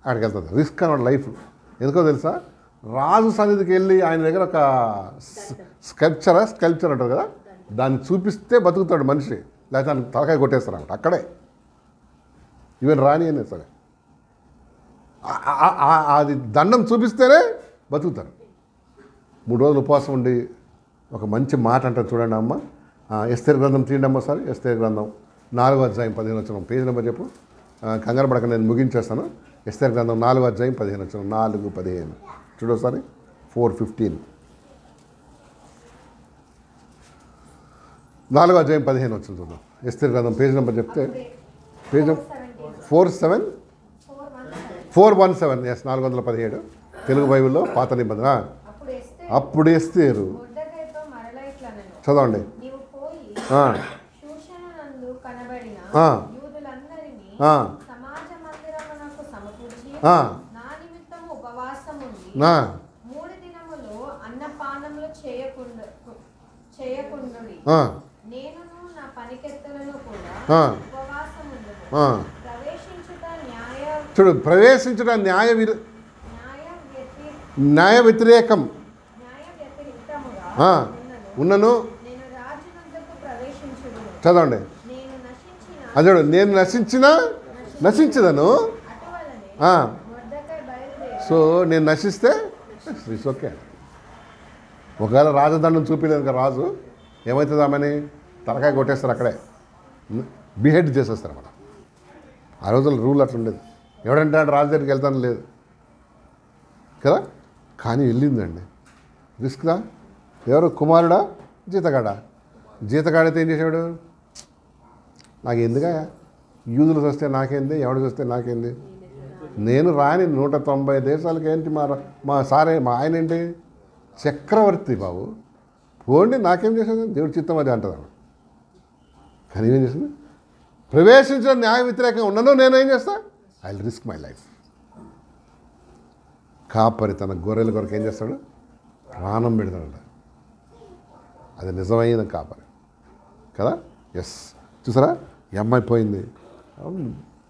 అక్కడికి వెళ్తుంది. రిస్క్ అనమాట లైఫ్. ఎందుకో తెలుసా? రాజు సన్నిధికి వెళ్ళి ఆయన దగ్గర ఒక స్కల్ప్చర్ అంటారు కదా, దాన్ని చూపిస్తే బతుకుతాడు మనిషి, లేకపోతే దాన్ని తలకాయ కొట్టేస్తారు అనమాట అక్కడే. ఈవెన్ రాణి అయినా సరే అది దండం చూపిస్తేనే బతుకుతారు. 3 రోజులు ఉపవాసం ఉండి ఒక మంచి మాట అంటారు చూడండి అమ్మ. ఎస్తేర్ గ్రంథం తీయండి అమ్మ సార్. ఎస్తేర్ గ్రంథం 4:15 పేజ్ నెంబర్ చెప్పు. కంగారు పడక నేను ముగించేస్తాను. ఎస్తేర్ గ్రంథం 4:15 4:15 చూడొకసారి. 4:15 4:15 వచ్చింది చూద్దాం. ఎస్తేర్ గ్రంథం పేజ్ నెంబర్ చెప్తే పేజ్ 417 ఎస్ 417 తెలుగు బైబిల్లో పాత నిబంధన. అప్పుడు ఎస్తేరు చదవండి. చూడు, ప్రవేశించుట న్యాయ వ్యతిరేకం ఉన్నను. చదవండి. అదే నేను నశించదను. సో నేను నశిస్తే ఇట్స్ ఓకే. ఒకవేళ రాజదండం చూపించలేదు కదా రాజు, ఏమవుతుంది? ఆమెని తలకాయ కొట్టేస్తారు, అక్కడే బిహెడ్ చేసేస్తారు మనం. ఆ రోజుల్లో రూల్ అట్లా ఉండేది. ఎవడంటే రాజు దగ్గరికి వెళ్తాను లేదు కదా. కానీ వెళ్ళిందండి. రిస్క్దా? ఎవరు కుమారుడా జీతగాడా? జీతగాడైతే ఏం చేసాడు? నాకు ఎందుగా యూదులు వస్తే నాకేంది, ఎవడు వస్తే నాకేంది, నేను రాని 190 దేశాలకి ఏంటి మా సారే మా ఆయన ఏంటి చక్రవర్తి బాబు, పోండి నాకేం చేశాడు, దేవుడి చిత్తం అది అంటుంది. కానీ ఏం చేసింది? ప్రవేశించిన న్యాయ వ్యతిరేకంగా ఉన్నదో నేనేం చేస్తా? I will risk my life. కాపరి తన గొర్రెల కొరకు ఏం చేస్తాడు? ప్రాణం పెడతాడు. అది నిజమైన కాపరి కదా. ఎస్, చూసారా ఈ అమ్మాయి పోయింది.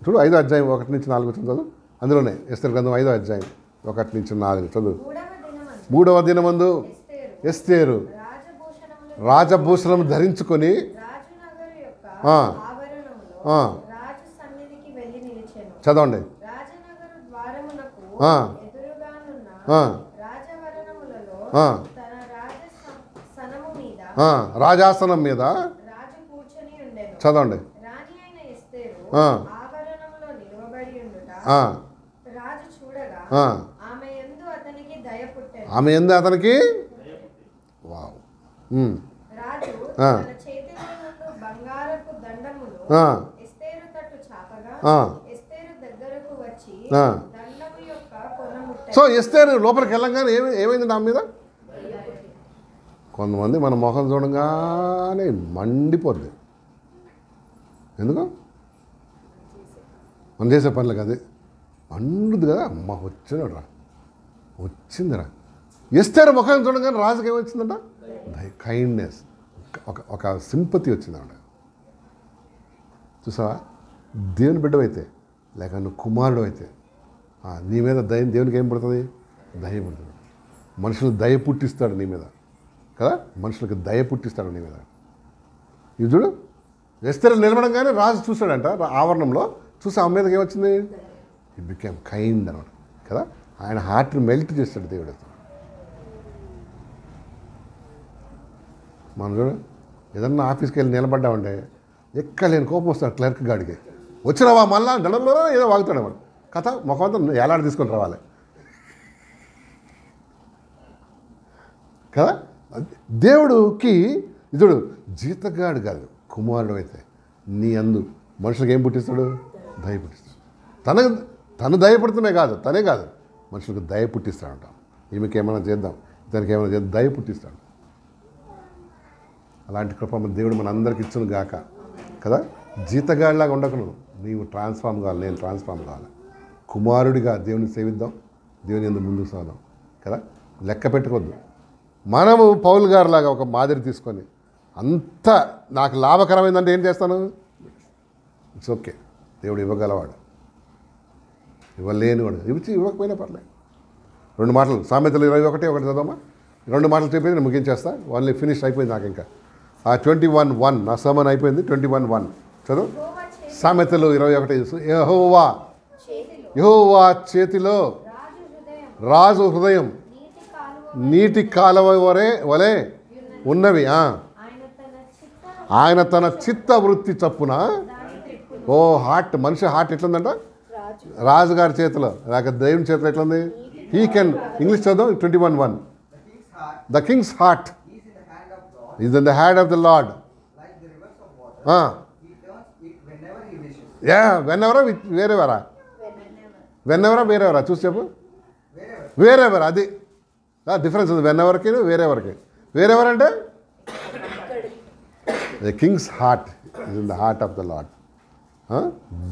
చూడు 5వ అధ్యాయం 1 నుంచి 4 వచ్చింది చదువు. అందులోనే ఎస్తేరు గ్రంథం 5వ అధ్యాయం 1 నుంచి 4 చదువు. 3వ దినమందు ఎస్తేరు రాజభూషణం ధరించుకొని చదవండి. రాజాసనం మీద చదవండి. ఆమె ఎందు అతనికి వావ్. సో ఎస్తేరు లోపలికి వెళ్ళంగానే ఏమైంది నా మీద? కొంతమంది మన మొహం చూడంగానే మండిపోద్ది. ఎందుకు? మనం చేసే పనులు కదా, మండుద్ది కదా. అమ్మ వచ్చిందిరా. ఎస్తేరు ముఖం చూడంగానే రాజుకి ఏమొచ్చిందంట? కైండ్నెస్, ఒక సింపతి వచ్చిందంట. చూసావా? దేవుని బిడ్డవైతే లేక నువ్వు కుమారుడు అయితే నీ మీద దయ, దేవునికి ఏం పడుతుంది? దయ పడుతుంది. మనుషులు దయ పుట్టిస్తాడు నీ మీద కదా, మనుషులకు దయ పుట్టిస్తాడు నీ మీద. ఇది చూడు, ఎస్తేరు నిలబడంగానే రాజు చూశాడంట ఆవరణంలో. చూసి ఆమె మీదకి ఏమొచ్చింది? ఇట్ బికేమ్ కైండ్ అనమాట కదా. ఆయన హార్ట్ని మెల్ట్ చేస్తాడు దేవుడు. మనం చూడు, ఏదన్నా ఆఫీస్కి వెళ్ళి నిలబడ్డామంటే ఎక్కలేని కోపం వస్తాడు క్లర్క్ గాడికి. వచ్చినావా మళ్ళా దండంలో ఏదో వాగుతాడు వాడు. కథ ముఖమంతా ఎలాంటి తీసుకొని రావాలి కదా. దేవుడికి ఇదుడు జీతగాడు కాదు, కుమారుడు అయితే నీ అందు మనుషులకు ఏం పుట్టిస్తాడు? దయ పుట్టిస్తాడు. తను దయ పుడుతుమే కాదు, తనే కాదు, మనుషులకు దయ పుట్టిస్తాడంట. ఈమెకి ఏమైనా చేద్దాం, ఇతనికి ఏమైనా చేద్దాం, దయ పుట్టిస్తాడు. అలాంటి కృప మన దేవుడు మన అందరికి ఇచ్చును గాక కదా. జీతగాడిలాగా ఉండకు నువ్వు, నీవు ట్రాన్స్ఫార్మ్ కావాలి, నేను ట్రాన్స్ఫార్మ్ కావాలి. కుమారుడిగా దేవుని సేవిద్దాం, దేవుని ఎందుకు ముందుకు సాగుదాం కదా. లెక్క పెట్టుకోవద్దు. మనము పౌలు గారిలాగా ఒక మాదిరి తీసుకొని అంత నాకు లాభకరమైందంటే ఏం చేస్తాను? ఇట్స్ ఓకే, దేవుడు ఇవ్వగలవాడు, ఇవ్వలేనివాడు. ఇవ్వకపోయినా పర్లేదు. 2 మాటలు సామెతలు 21 ఒకటి చదవమా. 2 మాటలు చెప్పేది నేను ముగించేస్తా. ఓన్లీ ఫినిష్ అయిపోయింది నాకు. ఇంకా 21:1 నా సర్మన్ అయిపోయింది. 21:1 చదువు. సామెతలు 21. యెహోవా చేతిలో రాజు హృదయం నీటి కాలువ వలె ఉన్నవి. ఆయన తన చిత్త వృత్తి చప్పున హార్ట్, మనిషి హార్ట్ ఎట్లుందంట? రాజుగారి చేతిలో లేక దేవుని చేతిలో ఎట్లుంది? హీ కెన్, ఇంగ్లీష్ చదువు 21:1. The king's heart is in the hand of the Lord. వెన్నెవరా వేరేవరా? వెన్నెవరా వేరేవరా? చూసి చెప్పు. వేరేవరా, అది డిఫరెన్స్ ఉంది. వెన్నెవరికి వేరేవరికి. వేరేవరంటే the king's heart is in the heart of the Lord.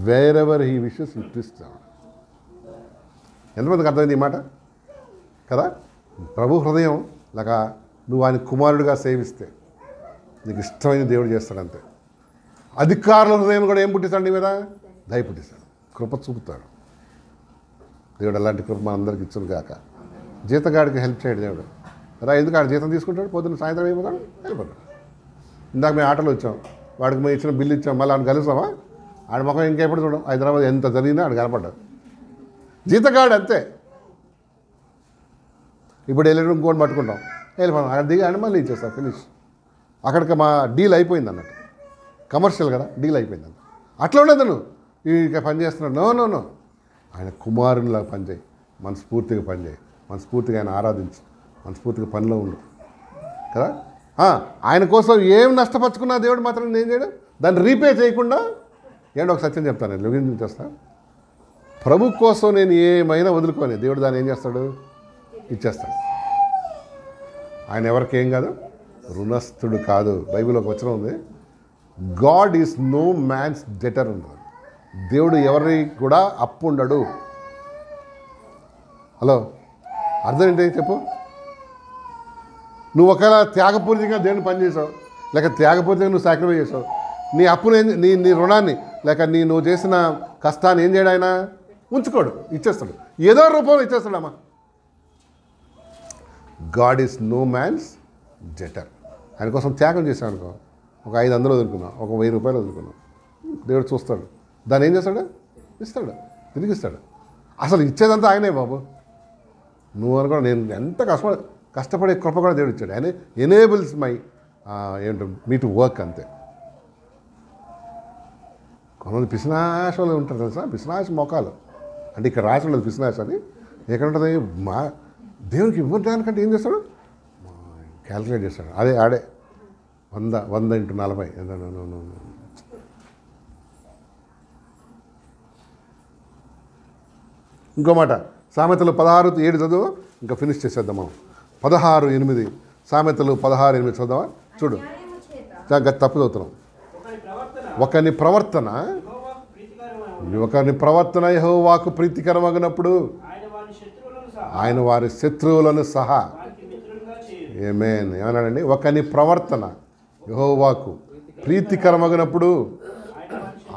Wherever he wishes he twist. ఎంతమందికి అర్థమైంది ఈ మాట కదా. ప్రభు హృదయం లేక నువ్వు ఆయన కుమారుడిగా సేవిస్తే నీకు ఇష్టమైన దేవుడు చేస్తాడంతే. అధికారుల హృదయం కూడా ఏం పుట్టిస్తాడు నీ మీద? దయ పుట్టిస్తాడు, కృప చూపుతాడు దేవుడు. అలాంటి కృప మన అందరికి ఇచ్చును కాక. జీతగాడికి హెల్ప్ చేయడు దేవుడు రా. ఎందుకు ఆడు జీతం తీసుకుంటాడు, పొద్దున్న సాయంత్రం అయిపోతాడు, వెళ్ళిపోతాడు. ఇందాక మేము ఆటోలో వచ్చాం, వాడికి మేము ఇచ్చిన బిల్లు ఇచ్చాం, మళ్ళీ ఆడు కలుస్తామా? ఆడి ముఖం ఇంకెప్పుడు చూడం. హైదరాబాద్ ఎంత జరిగినా ఆడు కనపడ్డాడు. జీతగాడు అంతే. ఇప్పుడు వెళ్ళి ఇంకోటి పట్టుకుంటాం, వెళ్ళిపోతాం, అక్కడ దిగి ఆడి మళ్ళీ ఇచ్చేస్తాం, ఫినిష్. అక్కడికి మా డీల్ అయిపోయింది అన్నట్టు. కమర్షియల్ కదా, డీల్ అయిపోయింది అన్నట్టు. అట్లా ఉండదు. నువ్వు ఇక పని చేస్తున్నాడు, నో. ఆయన కుమారునిలాగా పనిచేయి, మనస్ఫూర్తిగా పనిచేయి, మనస్ఫూర్తిగా ఆయన ఆరాధించు, మనస్ఫూర్తిగా పనిలో ఉండు కదా. ఆయన కోసం ఏం నష్టపరుచుకున్నా దేవుడు మాత్రం నేను చేయడం దాన్ని రీపే చేయకుండా ఏంటో ఒక సత్యం చెప్తాను, నేను లొంగి చేస్తా. ప్రభు కోసం నేను ఏమైనా వదులుకొని దేవుడు దాన్ని ఏం చేస్తాడు, ఇచ్చేస్తాడు. ఆయన ఎవరికి ఏం కాదు, రుణస్థుడు కాదు. బైబిల్లో ఒక వచనం ఉంది, God is no man's debtor ఉంది. దేవుడు ఎవరికి కూడా అప్పు ఉండడు. హలో, అర్థం ఏంటి చెప్పు. నువ్వు ఒకవేళ త్యాగపూరితంగా దేవుని పనిచేసావు, లేక త్యాగపూరితంగా నువ్వు సాక్రిఫైస్ చేసావు, నీ అప్పుని నీ రుణాన్ని లేక నువ్వు చేసిన కష్టాన్ని ఏం చేయడు, ఆయన ఉంచుకోడు, ఇచ్చేస్తాడు, ఏదో రూపంలో ఇచ్చేస్తాడమ్మా. God is no man's debtor. ఆయన కోసం త్యాగం చేశాను అనుకో, ఒక 500 వదులుకున్నావు, ఒక 1000 రూపాయలు వదులుకున్నావు, దేవుడు చూస్తాడు, దాన్ని ఏం చేస్తాడు, ఇస్తాడు, తిరిగి ఇస్తాడు. అసలు ఇచ్చేదంతా ఆయనే బాబు. నువ్వు అనుకో, నేను ఎంత కష్టపడే కృప కూడా దేవుడు ఇచ్చాడు. ఆయన ఎనేబుల్స్ మై ఏంటో మీ టు వర్క్, అంతే. కొంతమంది పిసినాశలు ఉంటారు తెలుసా, పిసినాశ మొఖాలు అంటే ఇక్కడ రాసి ఉండదు పిసినాశ అని. ఎక్కడ ఉంటుంది, మా దేవునికి ఇవ్వడానికంటే ఏం చేస్తాడు, క్యాల్కులేట్ చేస్తాడు. అదే ఆడే 100 × 40 ఇంకో మాట, సామెతలు 16:7 చదువు, ఇంకా ఫినిష్ చేసేద్దాం మనం. 16:8 సామెతలు 16:8 చదువుదామా. చూడు, తప్పు చదువుతున్నాం. ఒకని ప్రవర్తన యెహోవాకు ప్రీతికరమగినప్పుడు ఆయన వారి శత్రువులను సహా. ఆమేన్. ఏమన్నాడండి, ఒకని ప్రవర్తన యెహోవాకు ప్రీతికరమగినప్పుడు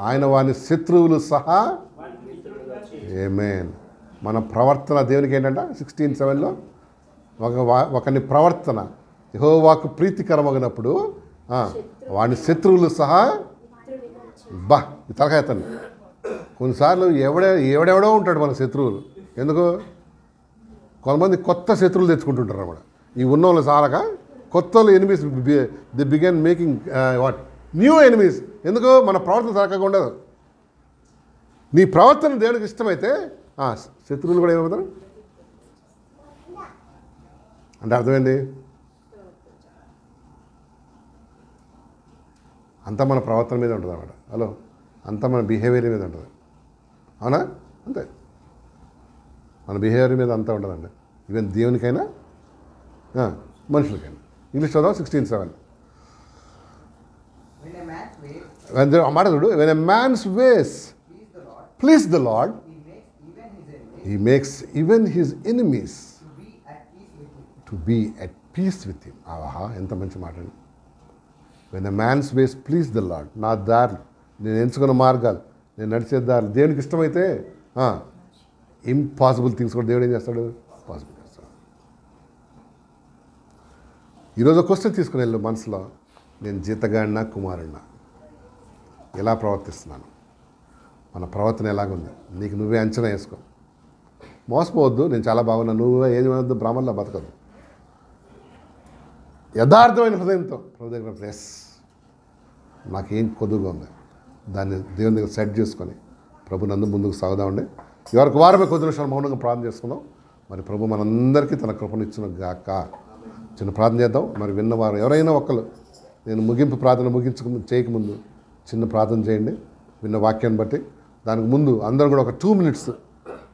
ఆయన వారి శత్రువులు సహా. ఆమేన్. మన ప్రవర్తన దేవునికి ఏంటంట 16:7లో, ఒకని ప్రవర్తన యెహోవాకు ప్రీతికరమగినప్పుడు వాని శత్రువులు సహా. బా, తలకాయతండి. కొన్నిసార్లు ఎవడెవడో ఉంటాడు మన శత్రువులు. ఎందుకు, కొంతమంది కొత్త శత్రువులు తెచ్చుకుంటుంటారు అన్నమాట. ఈ ఉన్న వాళ్ళు చాలక కొత్త enemies the began making what new enemies. ఎందుకు, మన ప్రవర్తన సరకగా ఉండదు. నీ ప్రవర్తన దేవునికి ఇష్టమైతే శత్రువులు కూడా ఏమవుతారు అంటే అర్థమైంది. అంతా మన ప్రవర్తన మీద ఉంటుంది అన్నమాట. హలో, అంతా మన బిహేవియర్ మీద ఉంటుంది. అవునా, అంతే. మన బిహేవియర్ మీద అంతా ఉంటుందండి. ఈవెన్ దేవునికైనా మనుషులకైనా. ఇంగ్లీష్ చదువు 16:7. మాట చూడు, when a man's ways please the Lord he makes even his enemies to be at peace with him. ఆహా, ఎంత మంచి మాట అండి. When a man's ways please the Lord, నా దారి, నేను ఎంచుకున్న మార్గాలు, నేను నడిచే దారి దేవునికి ఇష్టమైతే ఇంపాసిబుల్ థింగ్స్ కూడా దేవుడు ఏం చేస్తాడు, పాసిబుల్ చేస్తాడు. ఈరోజు క్వశ్చన్ తీసుకుని వెళ్ళు మనసులో, నేను జీతగాడినా కుమారుడినా, ఎలా ప్రవర్తిస్తున్నాను, మన ప్రవర్తన ఎలాగుంది, నీకు నువ్వే అంచనా వేసుకో. మోసపోవద్దు, నేను చాలా బాగున్నా, నువ్వే ఏది వద్దు, బ్రాహ్మణులా బతకదు. యథార్థమైన హృదయంతో ప్రభు దగ్గర ప్లేస్, నాకేం కొద్దుగా ఉంది, దాన్ని దేవుని దగ్గర సెట్ చేసుకొని ప్రభు నందు ముందుకు సాగుదామండి. ఎవరికి వారమే కొద్ది నిమిషాలు మౌనంగా ప్రార్థన చేసుకుందాం. మరి ప్రభు మనందరికీ తన కృపనిచ్చిన గాక. చిన్న ప్రార్థన చేద్దాం. మరి విన్నవారు ఎవరైనా ఒకళ్ళు, నేను ముగింపు ప్రార్థన చేయకముందు చిన్న ప్రార్థన చేయండి విన్న వాక్యాన్ని బట్టి. దానికి ముందు అందరం కూడా ఒక 2 minutes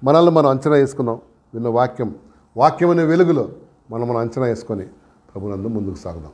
మనల్ని మనం అంచనా వేసుకుందాం. విన్న వాక్యం అనే వెలుగులో మనం అంచనా వేసుకొని ప్రభునందు ముందుకు సాగుదాం.